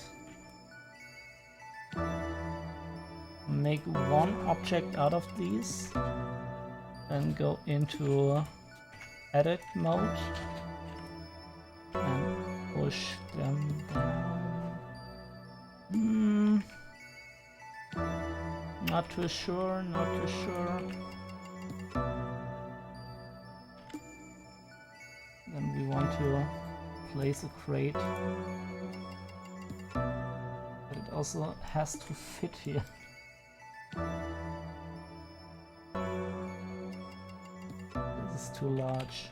make one object out of these, then go into edit mode and push them down. Not too sure, not too sure. Then we want to place a crate, but it also has to fit here. This is too large.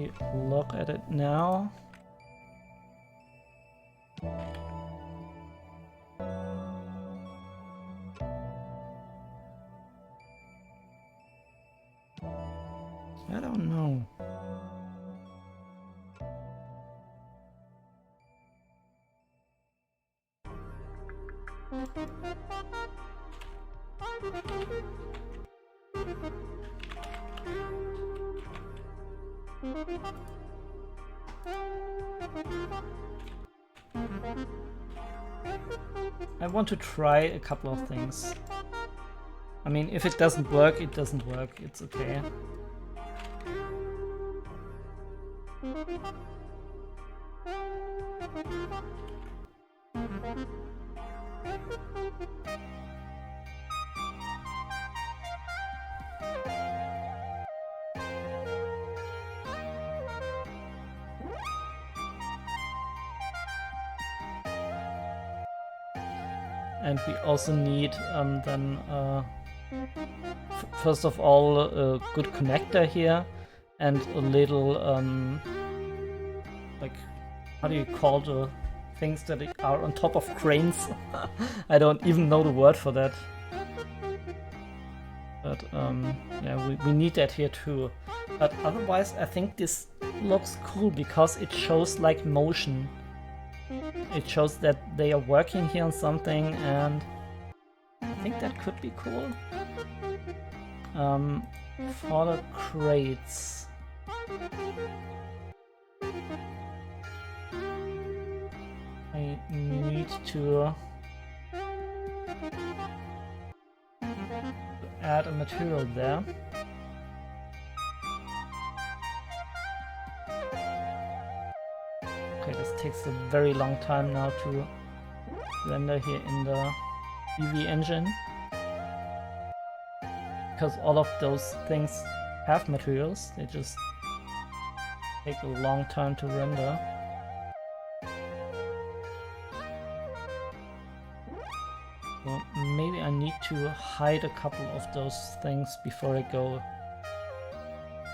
we look at it now. I don't know. I want to try a couple of things. I mean, if it doesn't work, it doesn't work. It's okay. And we also need then first of all a good connector here and a little like, how do you call the things that are on top of cranes? I don't even know the word for that. But yeah, we need that here too. But otherwise I think this looks cool because it shows like motion. It shows that they are working here on something, and I think that could be cool. For the crates, I need to add a material there. Okay, this takes a very long time now to render here in the EV engine, because all of those things have materials, they just take a long time to render. So maybe I need to hide a couple of those things before I go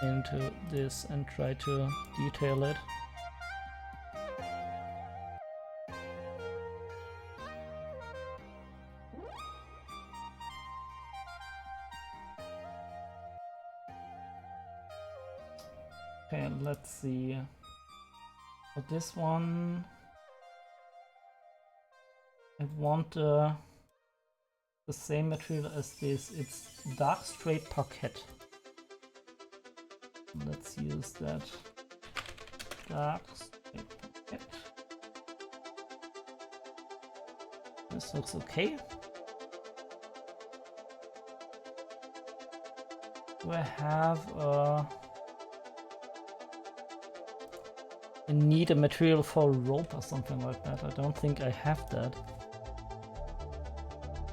into this and try to detail it. Okay, let's see. For this one, I want the same material as this. It's dark straight parquet. Let's use that. Dark straight parquet. This looks okay. Do I have I need a material for a rope or something like that. I don't think I have that.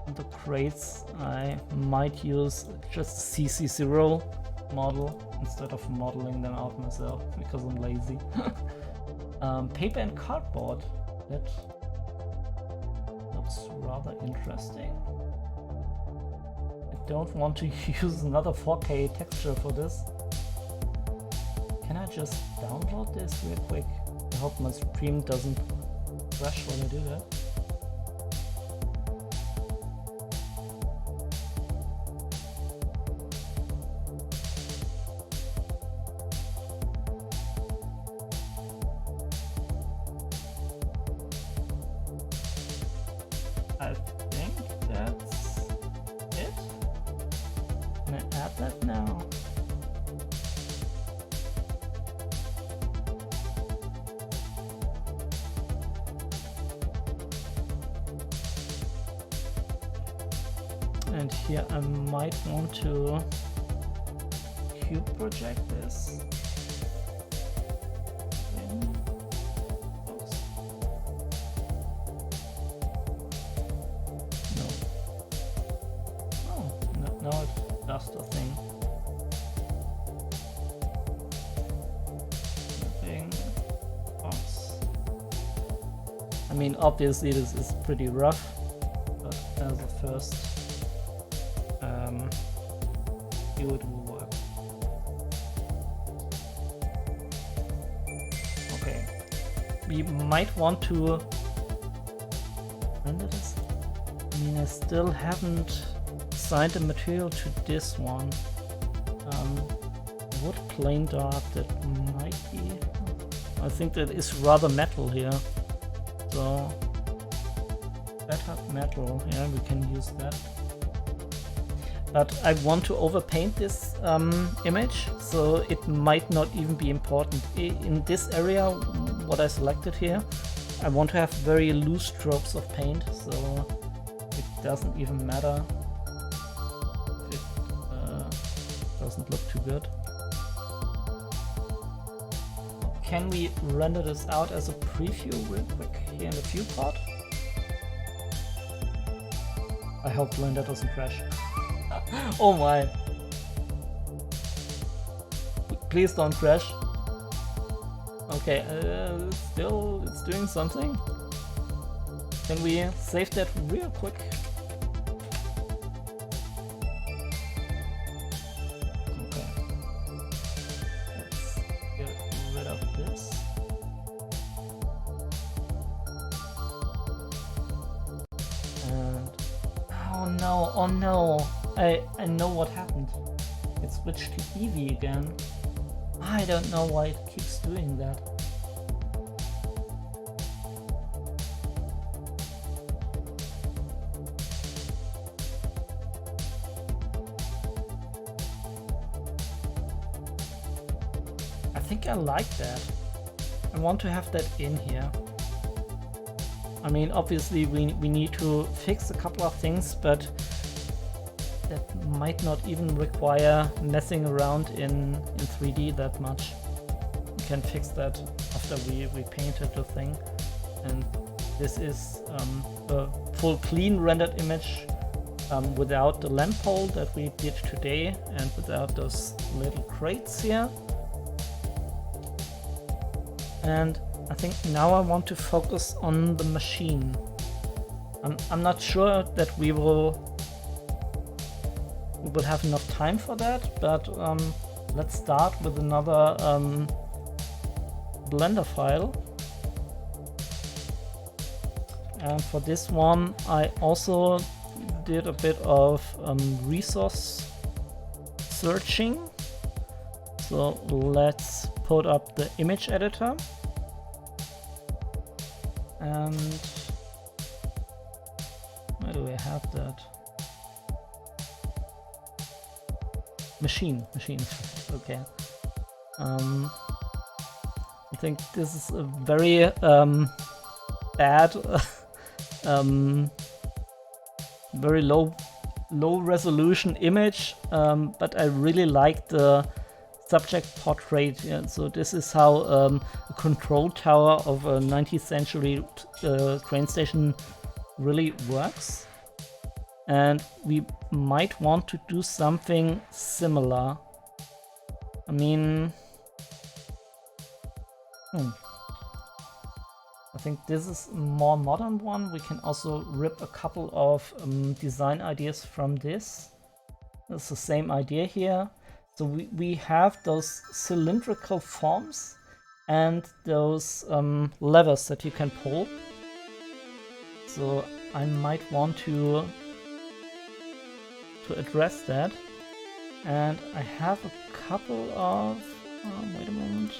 And the crates, I might use just CC0 model instead of modeling them out myself because I'm lazy. Paper and cardboard. That looks rather interesting. I don't want to use another 4K texture for this. Can I just download this real quick? I hope my stream doesn't crash when I do that. I think that's it. Can I add that now? And here I might want to cube project this. No. Oh, no, now it does the thing. Nothing. Box. I mean, obviously this is pretty rough, but as a first it will work. we might want to render this. I mean, I still haven't assigned the material to this one. Wood plain dark, that might be. I think that is rather metal here. So better metal, yeah, we can use that. But I want to overpaint this image, so it might not even be important. In this area, what I selected here, I want to have very loose strokes of paint, so it doesn't even matter if it doesn't look too good. Can we render this out as a preview real quick here in the viewport? I hope Blender doesn't crash. Oh my! Please don't crash. Okay, still it's doing something. Can we save that real quick? Okay. Let's get rid of this. And oh no, oh no. I know what happened. It switched to Eevee again. I don't know why it keeps doing that. I think I like that. I want to have that in here. I mean, obviously we need to fix a couple of things, but that might not even require messing around in 3D that much. We can fix that after we painted the thing. And this is a full clean rendered image without the lamp pole that we did today and without those little crates here. And I think now I want to focus on the machine. I'm not sure that we will have enough time for that, but let's start with another Blender file. And for this one I also did a bit of resource searching. So let's put up the image editor. And where do we have that? Machine, okay. I think this is a very bad, very low resolution image, but I really like the subject portrait. Yeah, so this is how a control tower of a 19th century train station really works. And we might want to do something similar. I mean, I think this is a more modern one. We can also rip a couple of design ideas from this. It's the same idea here. So we have those cylindrical forms and those levers that you can pull. So I might want to address that. And I have a couple of... wait a moment.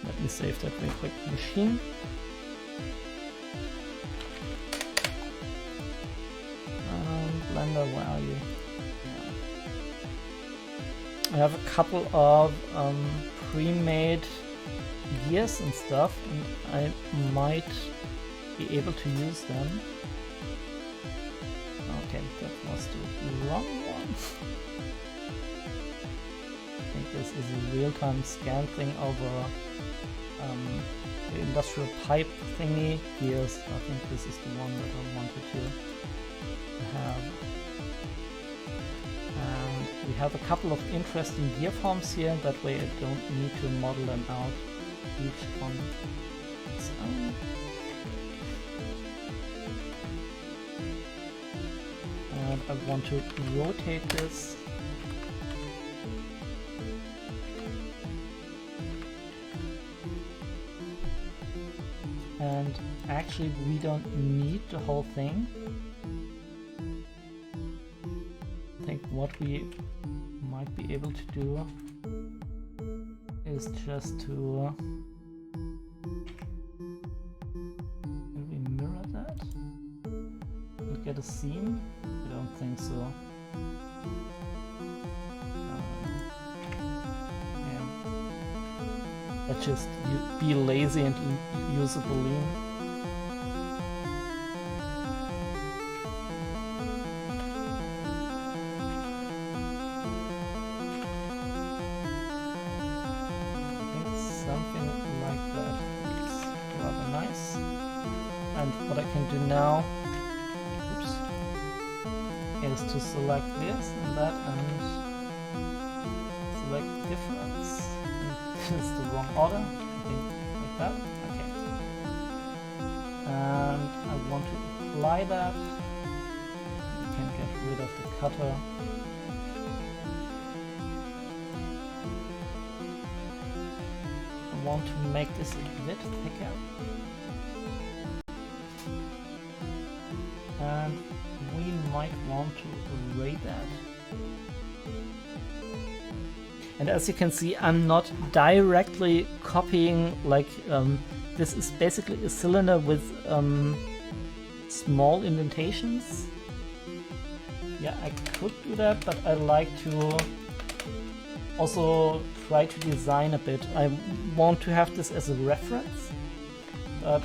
Let me save that real quick. Machine. Blender, where are you? Yeah. I have a couple of pre-made gears and stuff, and I might be able to use them. Okay, that was the wrong one. I think this is a real-time scan thing over the industrial pipe thingy. Gears, I think this is the one that I wanted to have. And we have a couple of interesting gear forms here, that way I don't need to model them out each on its own. And I want to rotate this. And actually we don't need the whole thing. I think what we might be able to do is just to get a seam? I don't think so. Yeah. Let's just be lazy and use a boolean. I think something like that is rather nice. And what I can do now is to select this and that and select difference. And this is the wrong order. I think like that. Okay. And I want to apply that. We can get rid of the cutter. I want to make this a bit thicker. And we might want to array that. And as you can see, I'm not directly copying, like, this is basically a cylinder with small indentations. Yeah, I could do that, but I like to also try to design a bit. I want to have this as a reference, but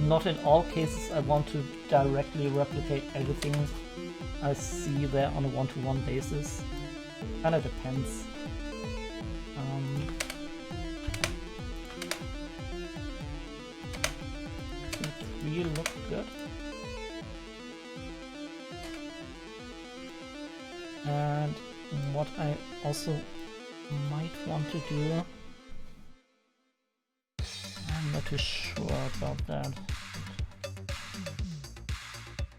not in all cases I want to directly replicate everything I see there on a one-to-one basis. Kinda depends. I think 3 look good. And what I also might want to do, I'm not too sure about that.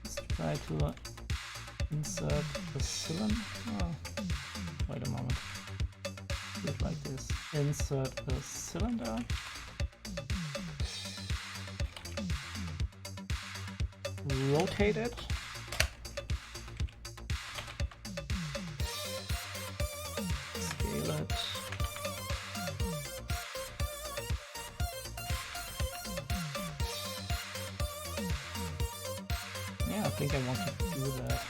Let's try to insert the cylinder. Oh, wait a moment. Do it like this. Insert a cylinder. Rotate it. Scale it. Yeah, I think I want to do that.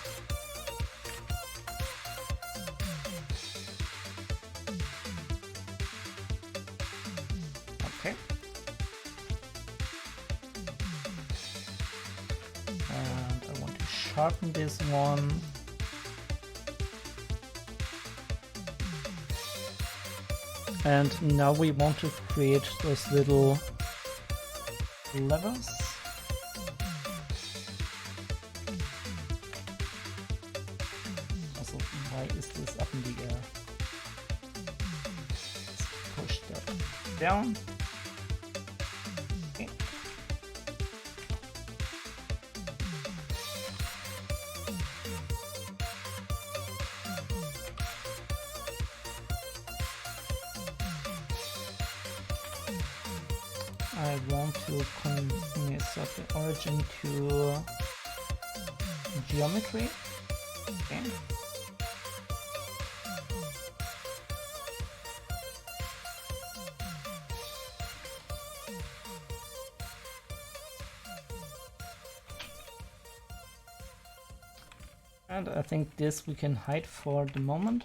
Okay. And I want to sharpen this one. And now we want to create those little levers. Also, why is this up in the air? Let's push that down. Okay. I want to set the origin to geometry. Okay. And I think this we can hide for the moment.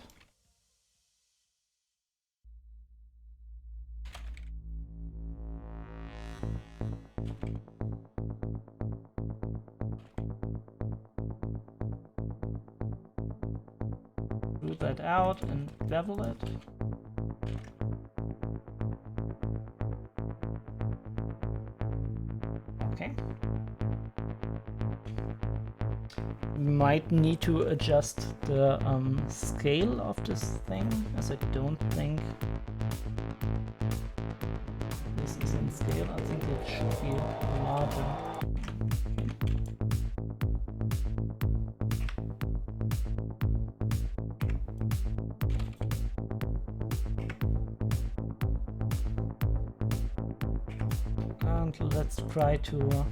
Root that out and bevel it. Okay. We might need to adjust the scale of this thing, as I don't think this is in scale. I think it should be larger. And let's try to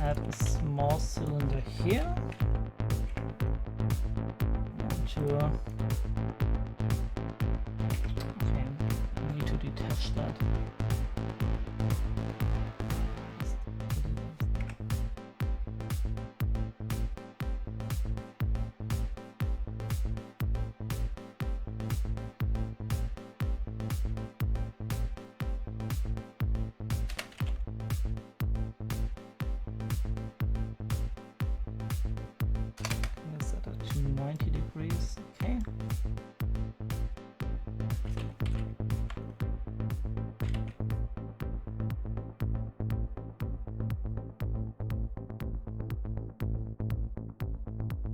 add a small cylinder here. And okay, I need to detach that. Set it to 90 degrees, okay.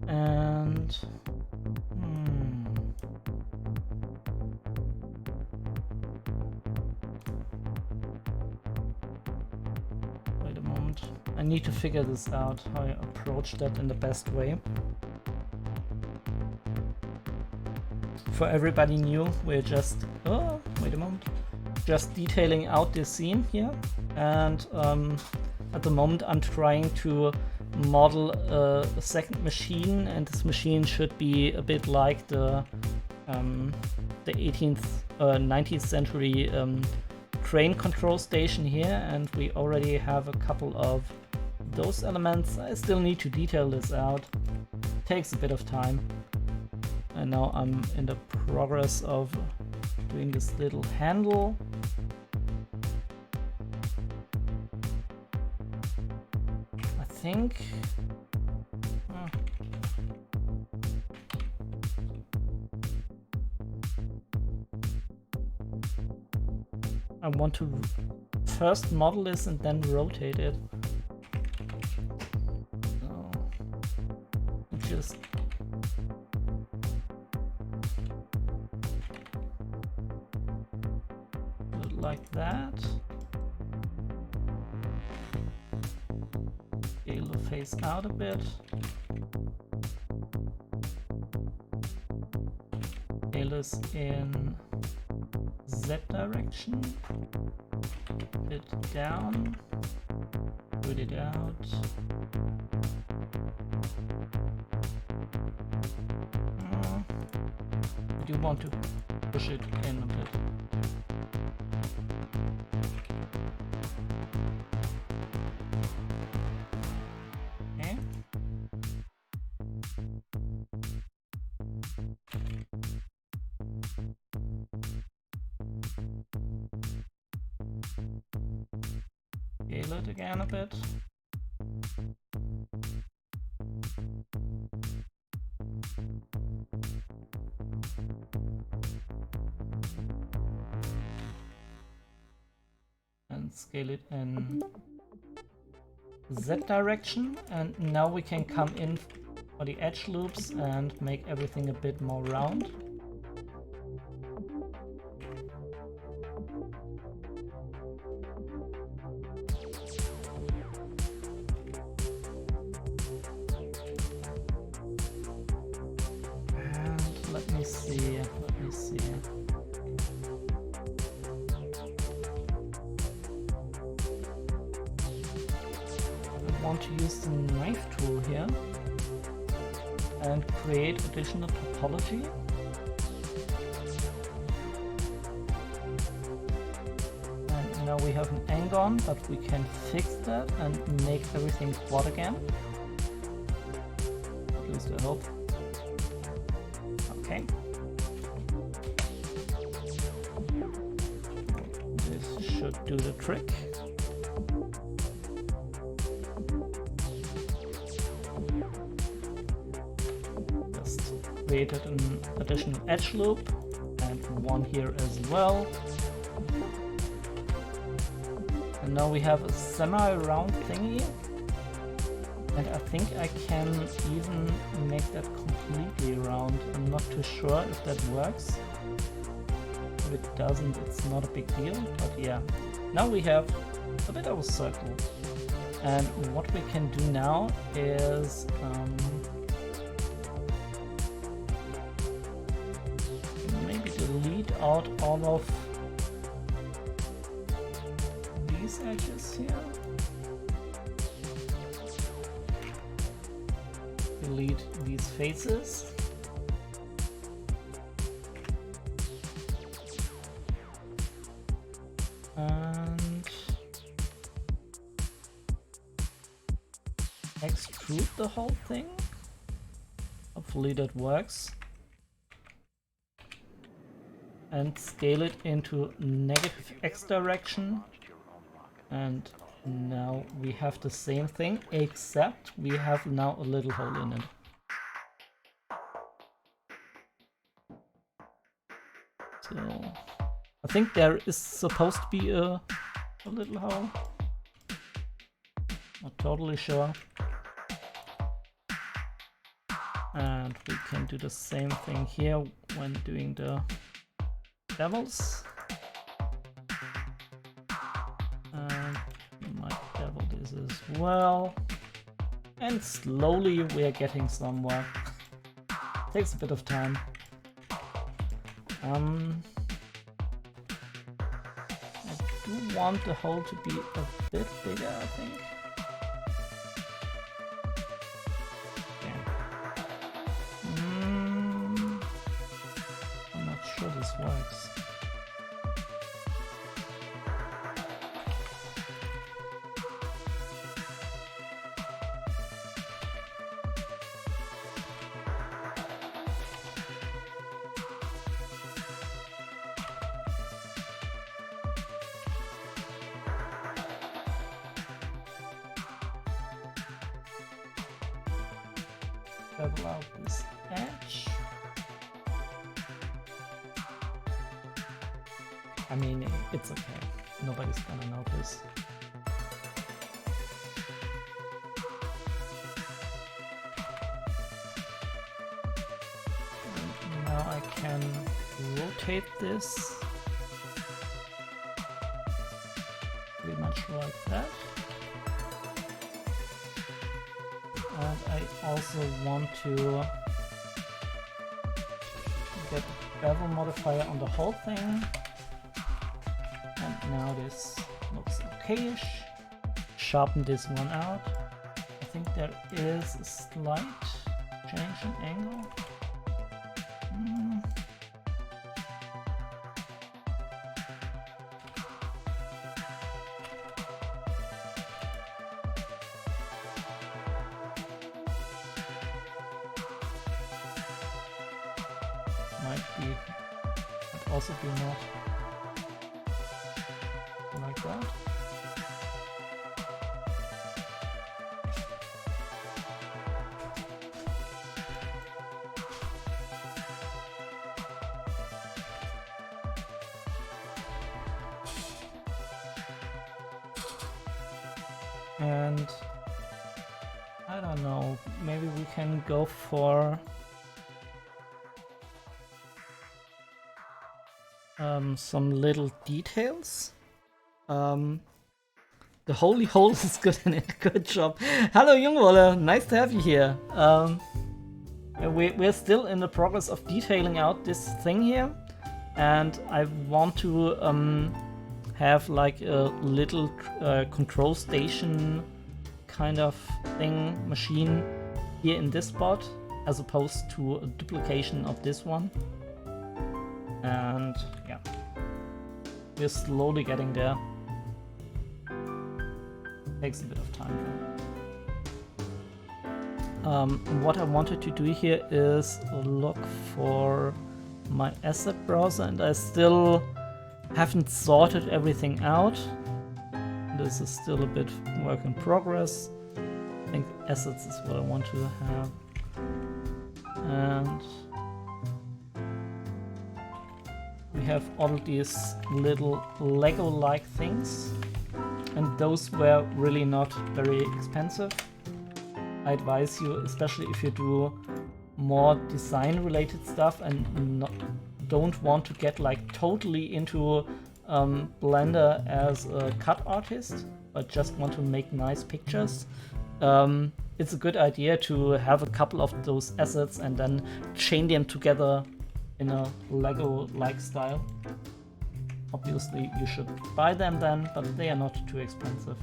And wait a moment. I need to figure this out, how I approach that in the best way. For everybody new, we're just wait a moment. Just detailing out this seam here, and at the moment I'm trying to model a second machine, and this machine should be a bit like the 19th century train control station here, and we already have a couple of those elements. I still need to detail this out. It takes a bit of time, and now I'm in the progress of doing this little handle. I think I want to first model this and then rotate it. So just do it like that. Scale the face out a bit. Scale this in Z direction. Bit down. Put it out. I do want to push it in a bit. Okay. Scale it again a bit. And scale it in Z direction, and now we can come in for the edge loops and make everything a bit more round. And let me see. I want to use the knife tool here and create additional topology. And now we have an angle, but we can fix that and make everything quad again. At least I hope. Okay. This should do the trick. Created an additional edge loop and one here as well. And now we have a semi-round thingy, and I think I can even make that completely round. I'm not too sure if that works. If it doesn't, it's not a big deal, but yeah. Now we have a bit of a circle, and what we can do now is delete out all of edges here. Delete these faces. And extrude the whole thing. Hopefully that works. And scale it into negative X direction. And now we have the same thing, except we have now a little hole in it. So I think there is supposed to be a little hole. Not totally sure. And we can do the same thing here when doing the devils. And we might bevel this as well. And slowly we are getting somewhere. Takes a bit of time. I do want the hole to be a bit bigger, I think. I'm not sure this works. Bevel out this edge. I mean, it's okay. Nobody's gonna notice. And now I can rotate this pretty much like that. And I also want to get a bevel modifier on the whole thing. And now this looks okayish. Sharpen this one out. I think there is a slight change in angle. Might also be not like that. And I don't know, maybe we can go for some little details. The holy hole is good in it. Good job. Hello, Jungwolle. Nice to have you here. We're still in the progress of detailing out this thing here, and I want to have like a little control station kind of thing, machine here in this spot, as opposed to a duplication of this one. And yeah, we're slowly getting there. Takes a bit of time though. What I wanted to do here is look for my asset browser, and I still haven't sorted everything out. This is still a bit work in progress. I think assets is what I want to have. And we have all these little Lego-like things, and those were really not very expensive. I advise you, especially if you do more design-related stuff and don't want to get like totally into Blender as a cut artist, but just want to make nice pictures. It's a good idea to have a couple of those assets and then chain them together in a Lego-like style. obviously you should buy them then, but they are not too expensive.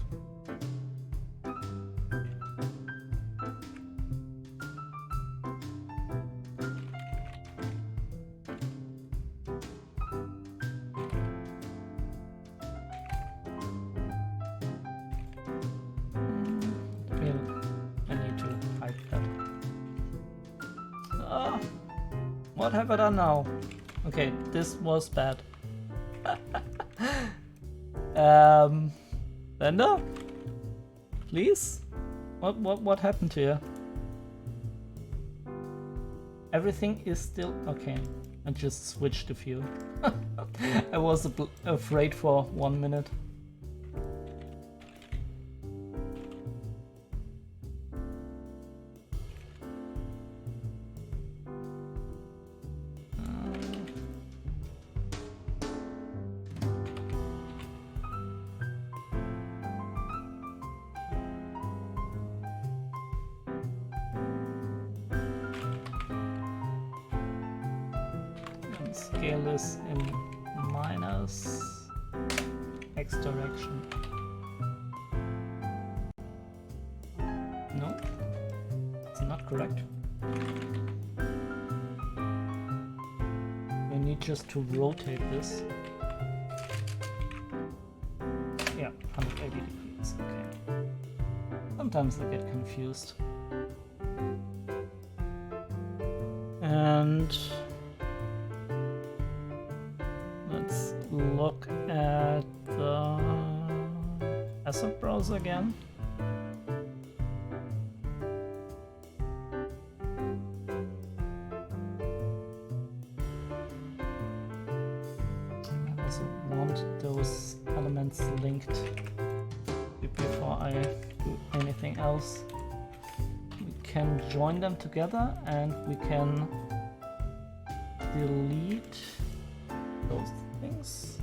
What have I done now? Okay, this was bad. Bender? Please? What happened here? Everything is still okay. I just switched to view. I was afraid for 1 minute. Scale this in minus X direction. No, it's not correct. We need just to rotate this. Yeah, 180 degrees, okay. Sometimes I get confused. And let's look at the asset browser again. I also want those elements linked before I do anything else. We can join them together and we can delete those things.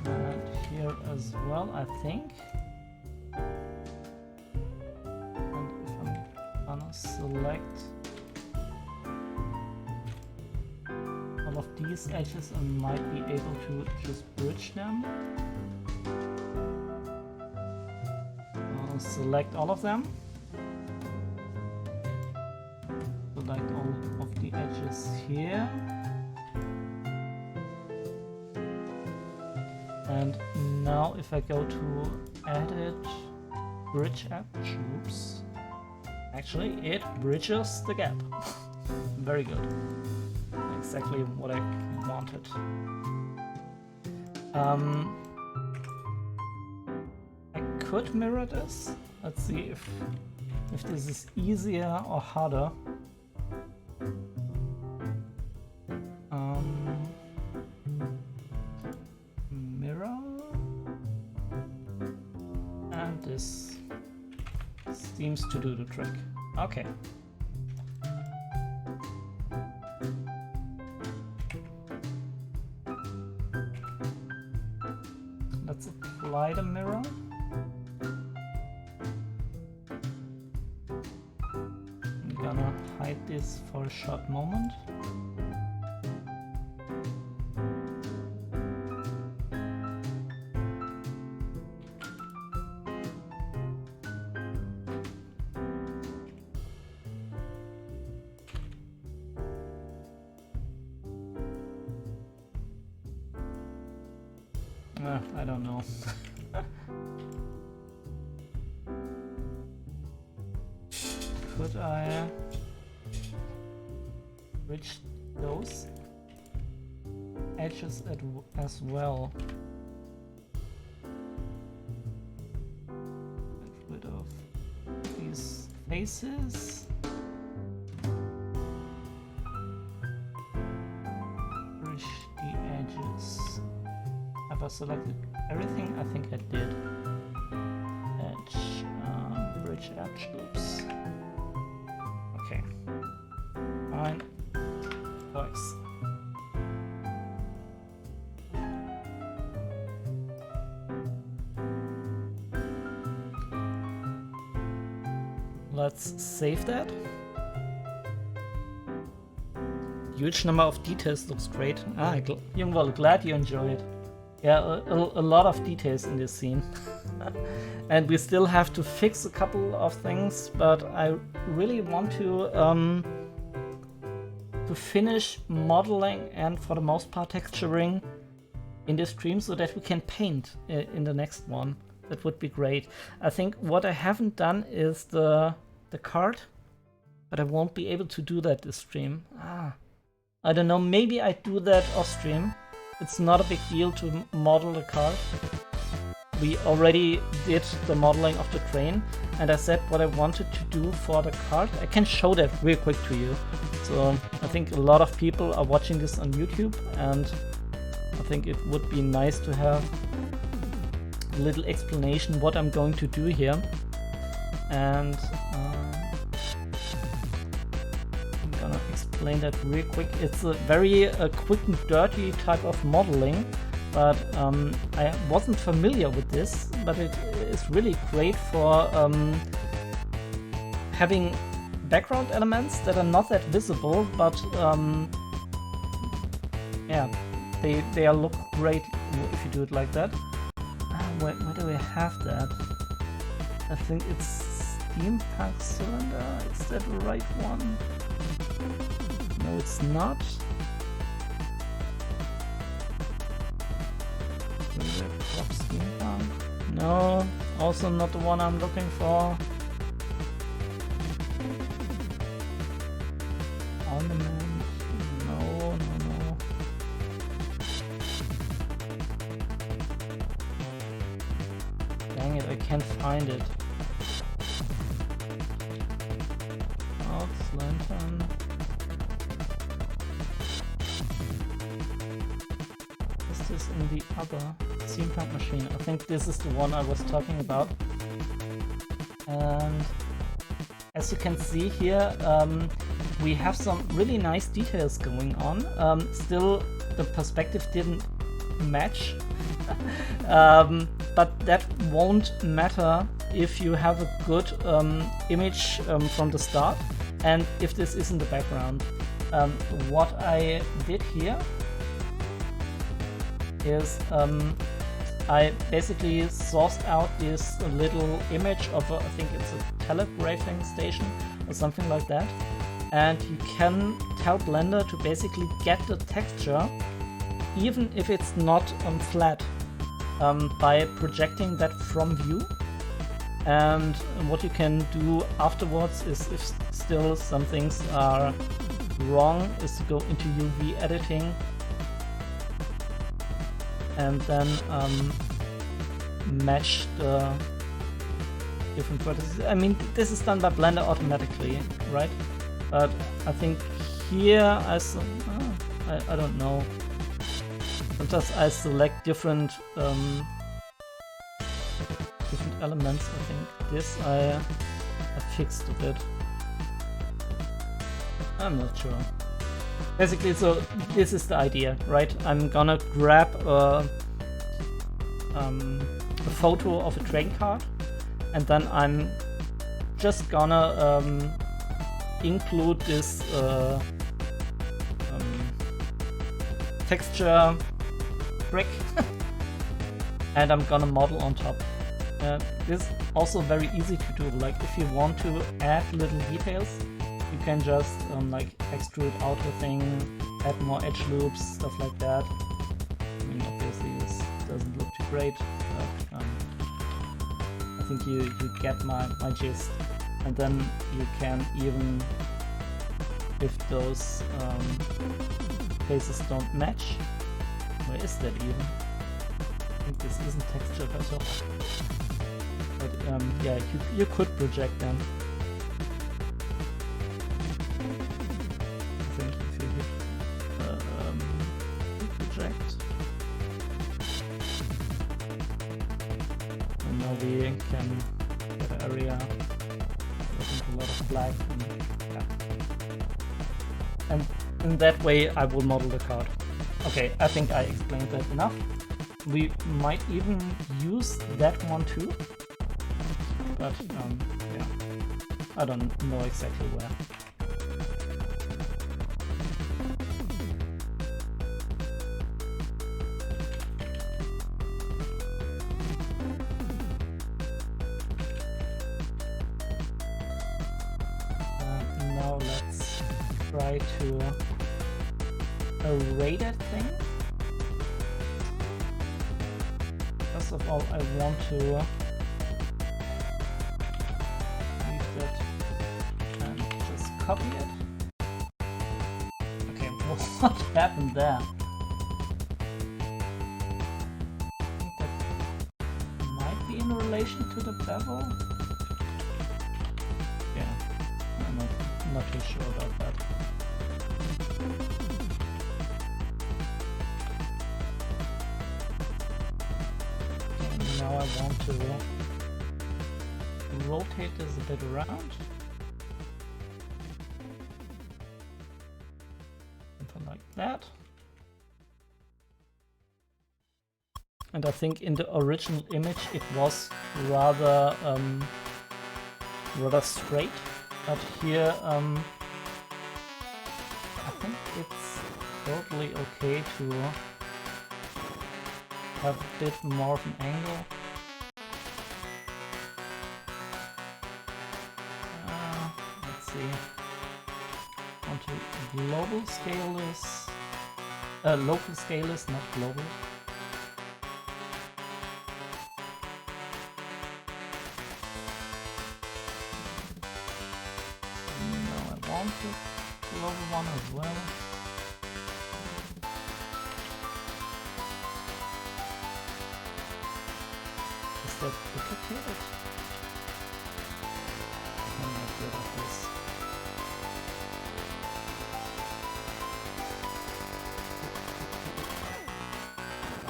And here as well, I think. And if I'm gonna select all of these edges, I might be able to just bridge them. I'll select all of them. Select all of the edges here. And now if I go to edit bridge attributes, actually it bridges the gap. Very good. Exactly what I wanted. I could mirror this. Let's see if this is easier or harder. Mirror, and this seems to do the trick. Okay. Let's apply the mirror. I'm gonna hide this for a short moment. I don't know. Could I bridge those edges as well? Get rid of these faces. Bridge the edges. Have I selected everything? I think I did. Edge, bridge edge loops. Okay. Fine. Twice. Let's save that. huge number of details looks great. Well, glad you enjoy it. Yeah, a lot of details in this scene. And we still have to fix a couple of things, but I really want to finish modeling and for the most part texturing in this stream so that we can paint in the next one. That would be great. I think what I haven't done is the card, but I won't be able to do that this stream. I don't know, maybe I do that off stream. It's not a big deal to model the card. We already did the modeling of the train, and I said what I wanted to do for the card. I can show that real quick to you. So I think a lot of people are watching this on YouTube, and I think it would be nice to have a little explanation what I'm going to do here. And I'm gonna explain that real quick. It's a very quick and dirty type of modeling, but I wasn't familiar with this, but it is really great for having background elements that are not that visible, but yeah, they look great if you do it like that. Where do we have that? I think it's steampunk cylinder. Is that the right one? No, it's not. Steampunk? No, also not the one I'm looking for. Ornament? No. Dang it, I can't find it. Lantern. Is this in the other steampunk machine? I think this is the one I was talking about. And as you can see here, we have some really nice details going on. Still, the perspective didn't match, but that won't matter if you have a good image from the start, and if this is in the background. What I did here is I basically sourced out this little image of I think it's a telegraphing station or something like that, and you can tell Blender to basically get the texture even if it's not flat by projecting that from view. And what you can do afterwards is, if still some things are wrong, is to go into UV editing and then match the different vertices. I mean, this is done by Blender automatically, right? But I think here I don't know. Sometimes I select different elements. I think this I fixed a bit. I'm not sure. Basically, so this is the idea, right? I'm gonna grab a photo of a train card, and then I'm just gonna include this texture brick and I'm gonna model on top. This is also very easy to do. Like, if you want to add little details, you can just like extrude outer thing, add more edge loops, stuff like that. I mean, obviously this doesn't look too great, but I think you get my gist. And then you can even, if those faces don't match, where is that even? I think this isn't textured at all. But yeah, you could project them. I think if you hit project, and now we can get an area with a lot of black, and yeah. And in that way I will model the card. Okay, I think I explained that enough. We might even use that one too, but yeah, I don't know exactly where. try to array that thing. First of all, I want to leave that and just copy it. Okay, what happened there? I think that might be in relation to the bevel. Yeah, I'm not too sure about that. And now I want to rotate this a bit around. Something like that. And I think in the original image it was rather rather straight, but here I think it's totally okay to have a bit more of an angle. Let's see. I want to global scale this. Local scale this, not global. Global one as well. Is that duplicated? I'm not good at this.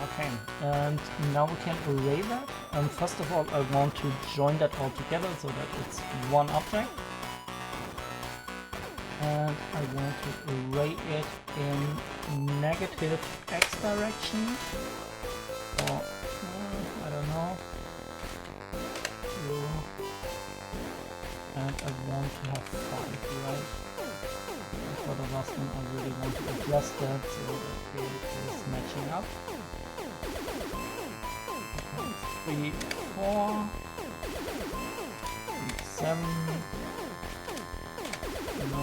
Okay, and now we can array that. First of all, I want to join that all together so that it's one object. And I want to array it in negative x direction, or I don't know, and I want to have 5, right? And for the last one I really want to adjust that so that it is matching up. 3, 4, 7, 9,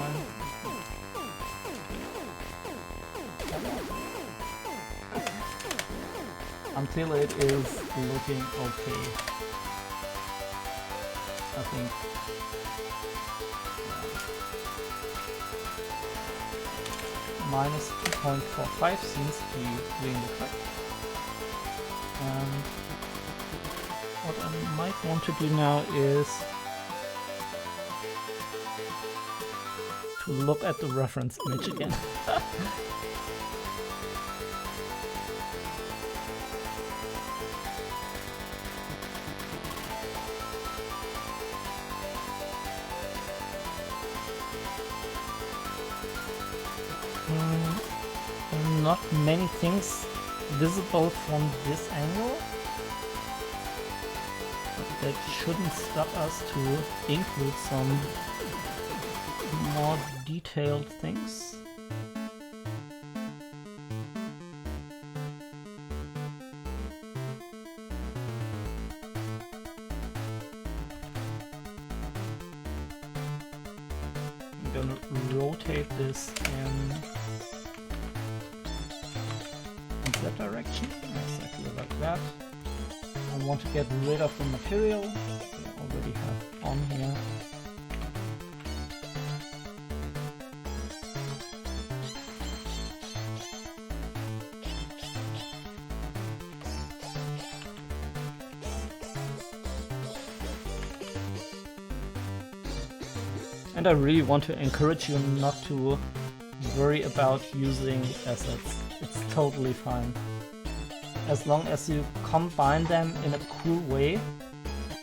until it is looking okay. I think minus 2.45 seems to be doing the trick. And what I might want to do now is to look at the reference image again. Not many things visible from this angle, but that shouldn't stop us to include some more detailed things. I'm gonna rotate this in that direction, exactly like that. I want to get rid of the material I already have on here. And I really want to encourage you not to worry about using assets. It's totally fine. As long as you combine them in a cool way,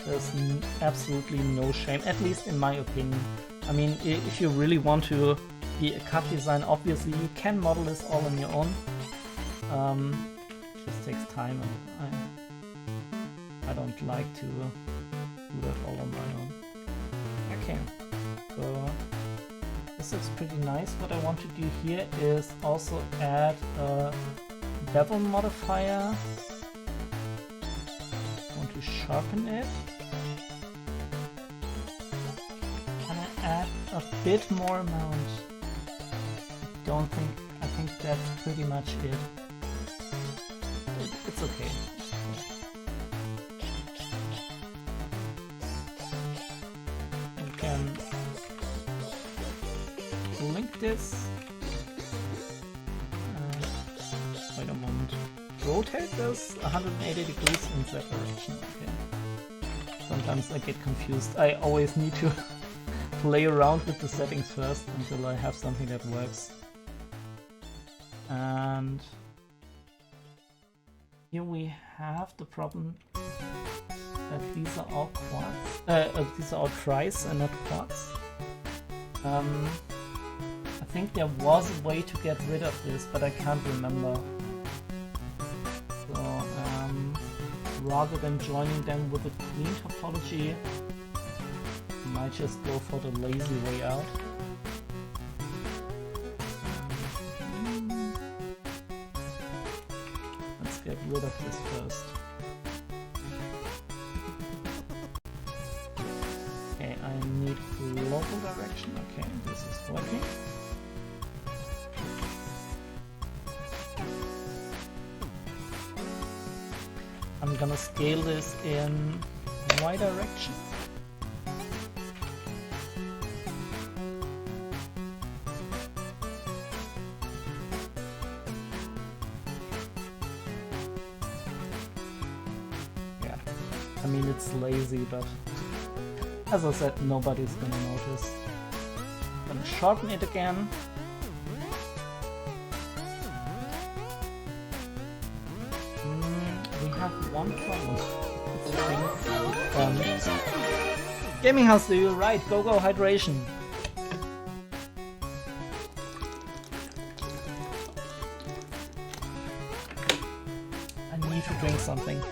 there's absolutely no shame, at least in my opinion. I mean, if you really want to be a cut designer, obviously you can model this all on your own. It just takes time, and I don't like to do that all on my own. Okay, so this looks pretty nice. What I want to do here is also add a bevel modifier. I want to sharpen it. And I add a bit more amount. I think that's pretty much it. It's okay. You can link this. Wait a moment. Rotate this 180 degrees in that direction. Okay. Sometimes I get confused. I always need to play around with the settings first until I have something that works. And here we have the problem that these are all quartz. These are all tris and not quartz. I think there was a way to get rid of this, but I can't remember. So rather than joining them with a clean topology, I might just go for the lazy way out. Let's get rid of this first. Okay, I need global direction. Okay, this is working. I'm gonna scale this in Y direction. Yeah, I mean it's lazy, but as I said, nobody's gonna notice. I'm gonna shorten it again. One problem. Gaming house, do you right? Go hydration. I need to drink something.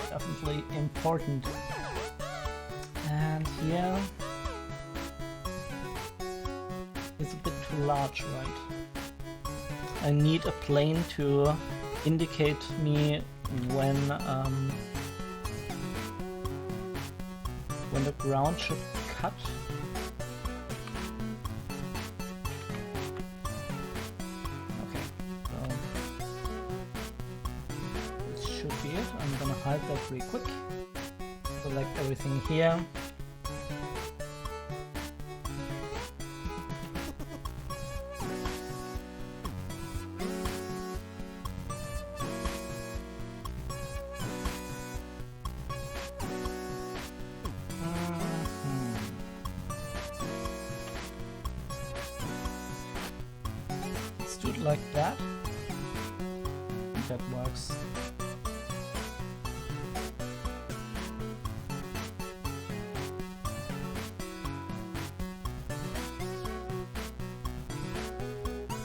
Definitely important. And here it's a bit too large, right? I need a plane to indicate me when the ground should cut. Okay, so this should be it. I'm gonna hide that really quick. Select everything here. Like that. That works.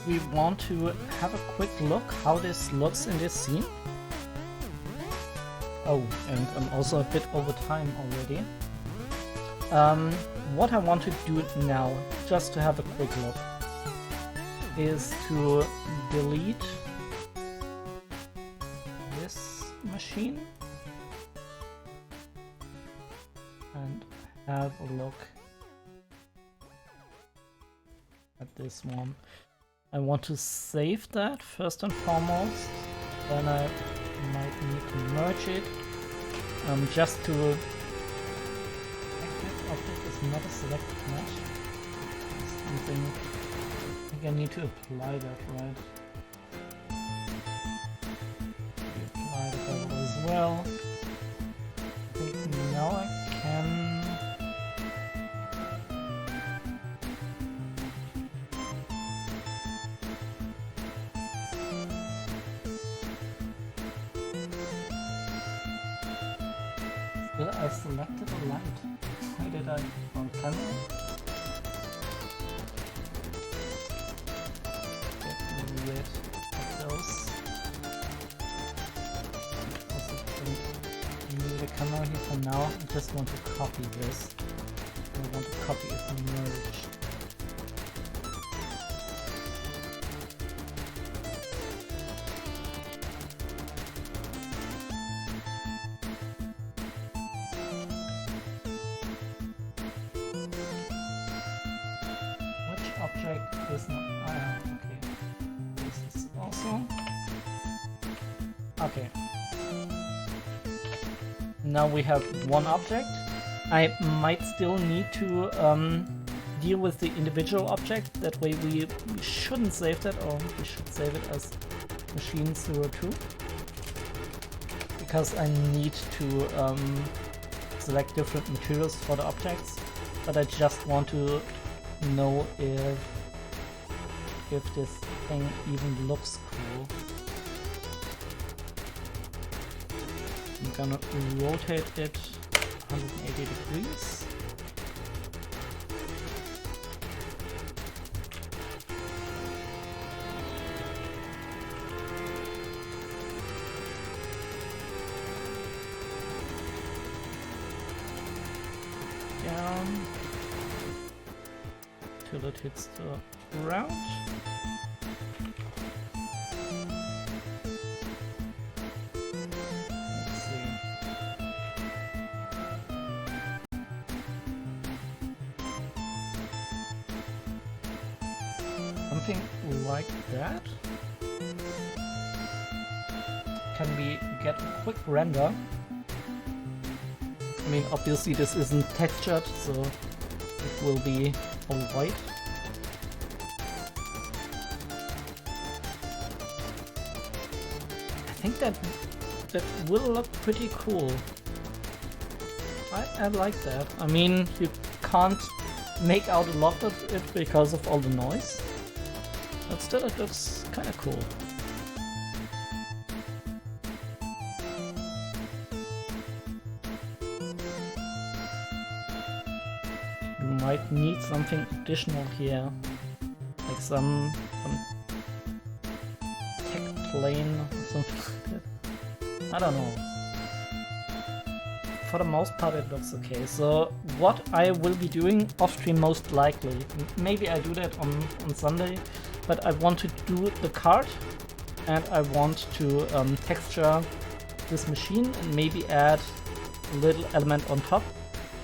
We want to have a quick look how this looks in this scene. Oh, and I'm also a bit over time already. What I want to do now, just to have a quick look, is to delete this machine and have a look at this one. I want to save that first and foremost, then I might need to merge it just to object is not a selected mesh. Something I need to apply that, right? Apply the bevel as well. I think now I can. Still, I selected a light. Why did I? On camera? Camera here for now. I just want to copy this. I want to copy it and merge. Which object is not... okay. This is also... Okay. Now we have one object. I might still need to deal with the individual object. That way we shouldn't save that, or we should save it as machine 02. Because I need to select different materials for the objects. But I just want to know if this thing even looks cool. I'm gonna rotate it 180 degrees. Down till it hits the ground. Let's see. Something like that. Can we get a quick render? I mean, obviously this isn't textured, so it will be all white. I think that will look pretty cool. I like that. I mean, you can't make out a lot of it because of all the noise, but still it looks kind of cool. Might need something additional here, like some tech plane or something like that. I don't know. For the most part it looks okay. So what I will be doing off stream most likely, maybe I do that on Sunday, but I want to do the card and I want to texture this machine and maybe add a little element on top.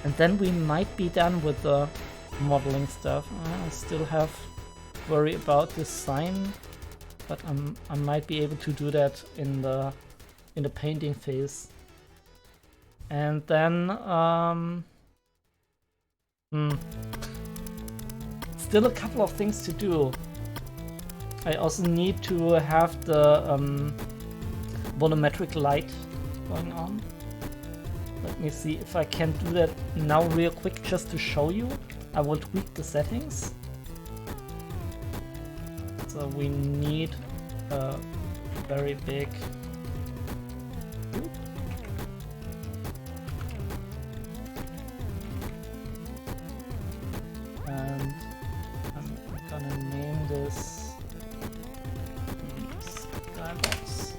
And then we might be done with the modeling stuff. I still have worry about this sign, but I might be able to do that in the painting phase. And then still a couple of things to do. I also need to have the volumetric light going on. Let me see if I can do that now real quick just to show you. I will tweak the settings. So we need a very big group. And I'm gonna name this skybox.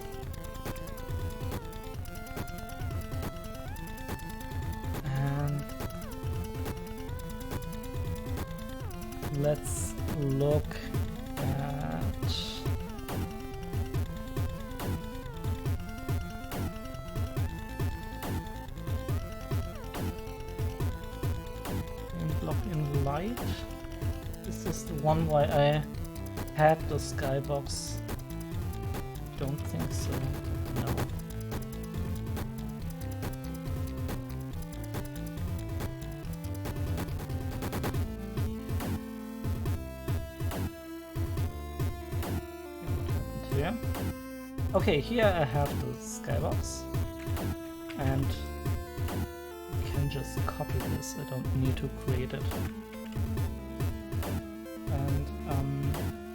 Let's look at block in light. Is this the one why I had the skybox? Don't think so. No. Okay, here I have the skybox, and I can just copy this. I don't need to create it. And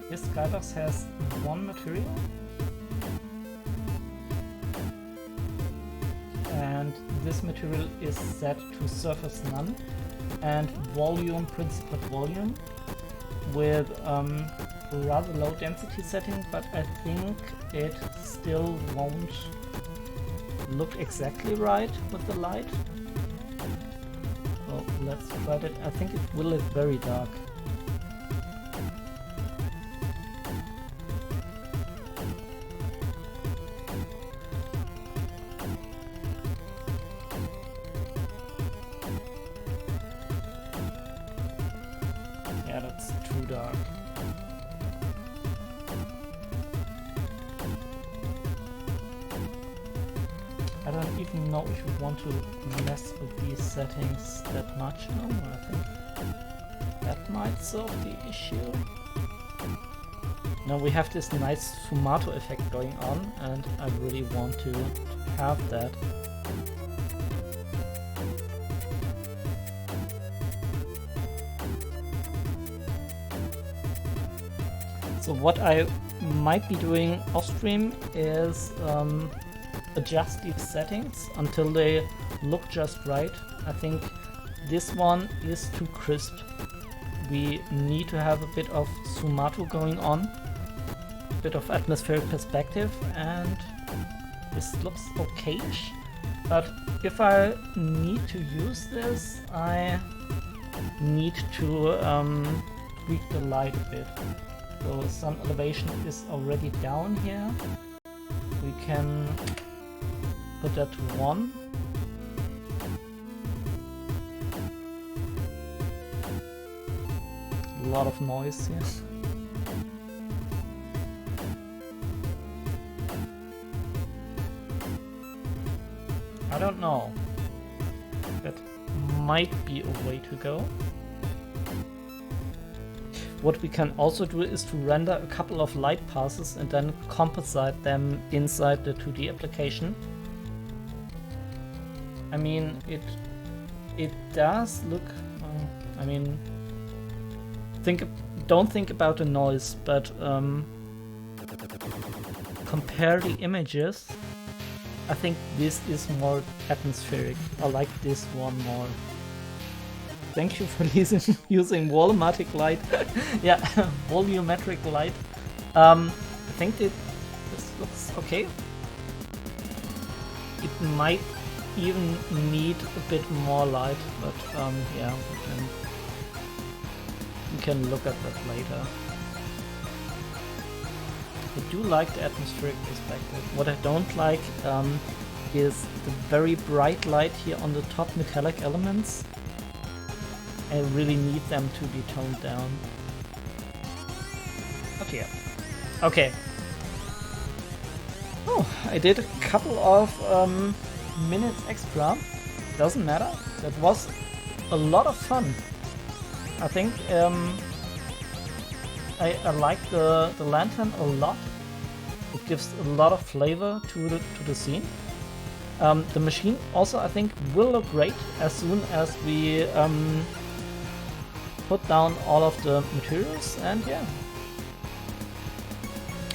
this skybox has one material, and this material is set to surface none and volume principal volume with rather low density setting, but I think it still won't look exactly right with the light. So let's try that. I think it will look very dark. Yeah, that's too dark. I don't even know if you want to mess with these settings that much. No, I think that might solve the issue. Now we have this nice fumato effect going on, and I really want to have that. So what I might be doing off stream is adjust these settings until they look just right. I think this one is too crisp. We need to have a bit of fumato going on, a bit of atmospheric perspective, and this looks okay-ish. But if I need to use this, I need to tweak the light a bit. So sun elevation is already down here. We can put that to 1. A lot of noise here. I don't know. That might be a way to go. What we can also do is to render a couple of light passes and then compensate them inside the 2D application. I mean, it does look. I mean, don't think about the noise, but compare the images. I think this is more atmospheric. I like this one more. Thank you for using volumetric light. Yeah, volumetric light. I think this looks okay. It might even need a bit more light, but yeah, we can look at that later. I do like the atmospheric perspective. What I don't like is the very bright light here on the top metallic elements. I really need them to be toned down. Okay. Okay. Oh, I did a couple of minutes extra. Doesn't matter. That was a lot of fun. I think I like the lantern a lot. It gives a lot of flavor to the scene. The machine also, I think, will look great as soon as we put down all of the materials, and yeah,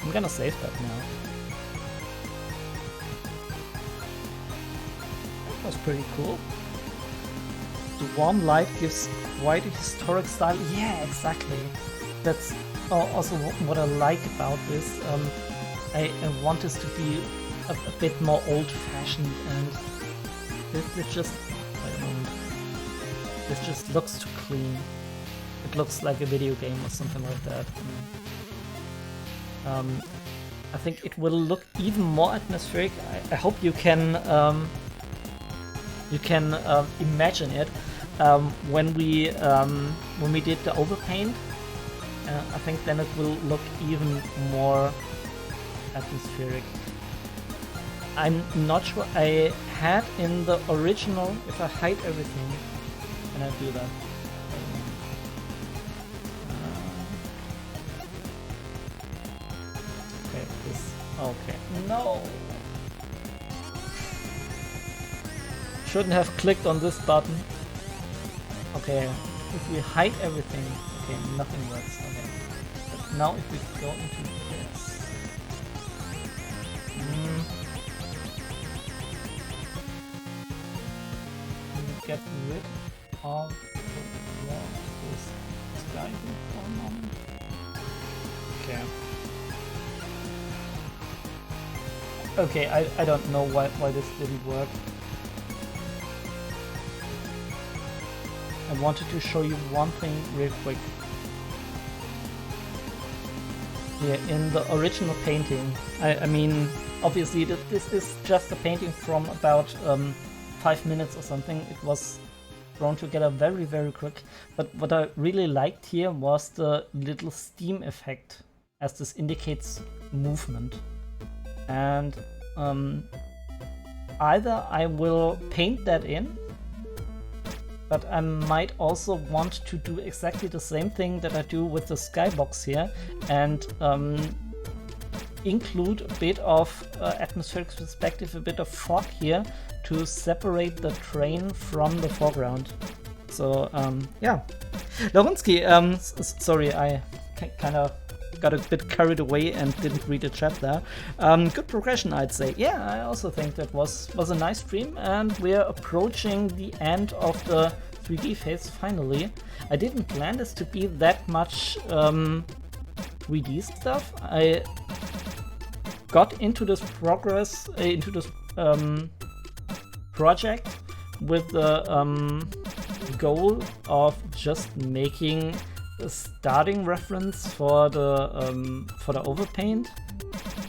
I'm gonna save that now. That was pretty cool. The warm light gives quite a historic style. Yeah, exactly. That's also what I like about this. I want this to be a bit more old-fashioned, and this just, I don't know, this just looks too clean. It looks like a video game or something like that. I think it will look even more atmospheric. I hope you can imagine it when we did the overpaint. I think then it will look even more atmospheric. I'm not sure I had in the original, if I hide everything, can I do that? Okay, this, okay, no! Shouldn't have clicked on this button. Okay, if we hide everything, okay, nothing works, okay. But now if we go into this, get rid of this guy for a moment. Okay. Okay, I don't know why this didn't work. I wanted to show you one thing real quick. Yeah, in the original painting, I mean, obviously this is just a painting from about 5 minutes or something. It was thrown together very, very quick. But what I really liked here was the little steam effect, as this indicates movement. And either I will paint that in, but I might also want to do exactly the same thing that I do with the skybox here, and include a bit of atmospheric perspective, a bit of fog here to separate the train from the foreground. So yeah, Lawrensky, sorry, I kind of got a bit carried away and didn't read the chat there. Good progression, I'd say. Yeah, I also think that was a nice stream, and we're approaching the end of the 3D phase finally. I didn't plan this to be that much 3D stuff. I got into this project with the goal of just making a starting reference for the overpaint,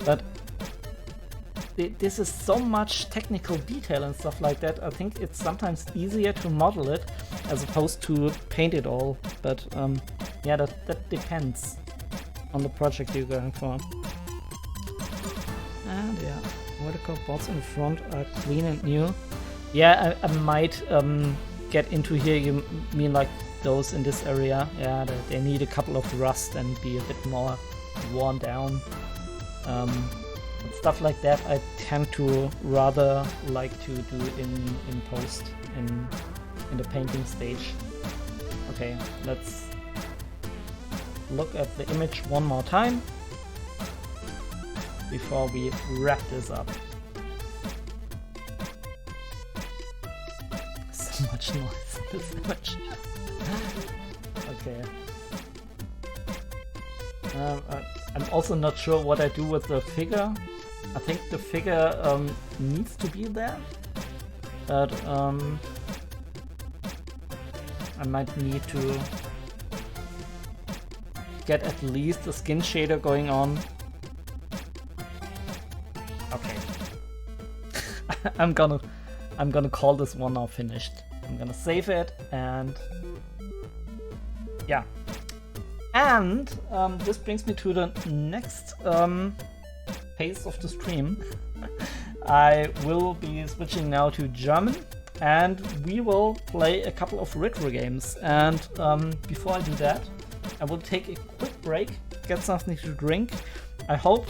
but this is so much technical detail and stuff like that. I think it's sometimes easier to model it as opposed to paint it all. But yeah, that depends on the project you're going for. And yeah, vertical boards in front are clean and new. Yeah, I might get into here. You mean like those in this area? Yeah, they need a couple of rust and be a bit more worn down. Stuff like that I tend to rather like to do in post, in the painting stage. Okay, let's look at the image one more time before we wrap this up. So much noise in this image. Okay. I'm also not sure what I do with the figure. I think the figure needs to be there, but I might need to get at least a skin shader going on. Okay. I'm gonna call this one now finished. I'm gonna save it, and yeah. And this brings me to the next phase of the stream. I will be switching now to German, and we will play a couple of retro games. And before I do that, I will take a quick break, get something to drink. I hope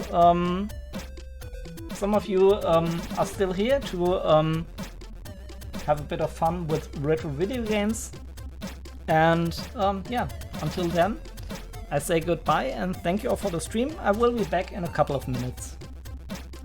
some of you are still here to have a bit of fun with retro video games. And yeah, until then, I say goodbye and thank you all for the stream. I will be back in a couple of minutes.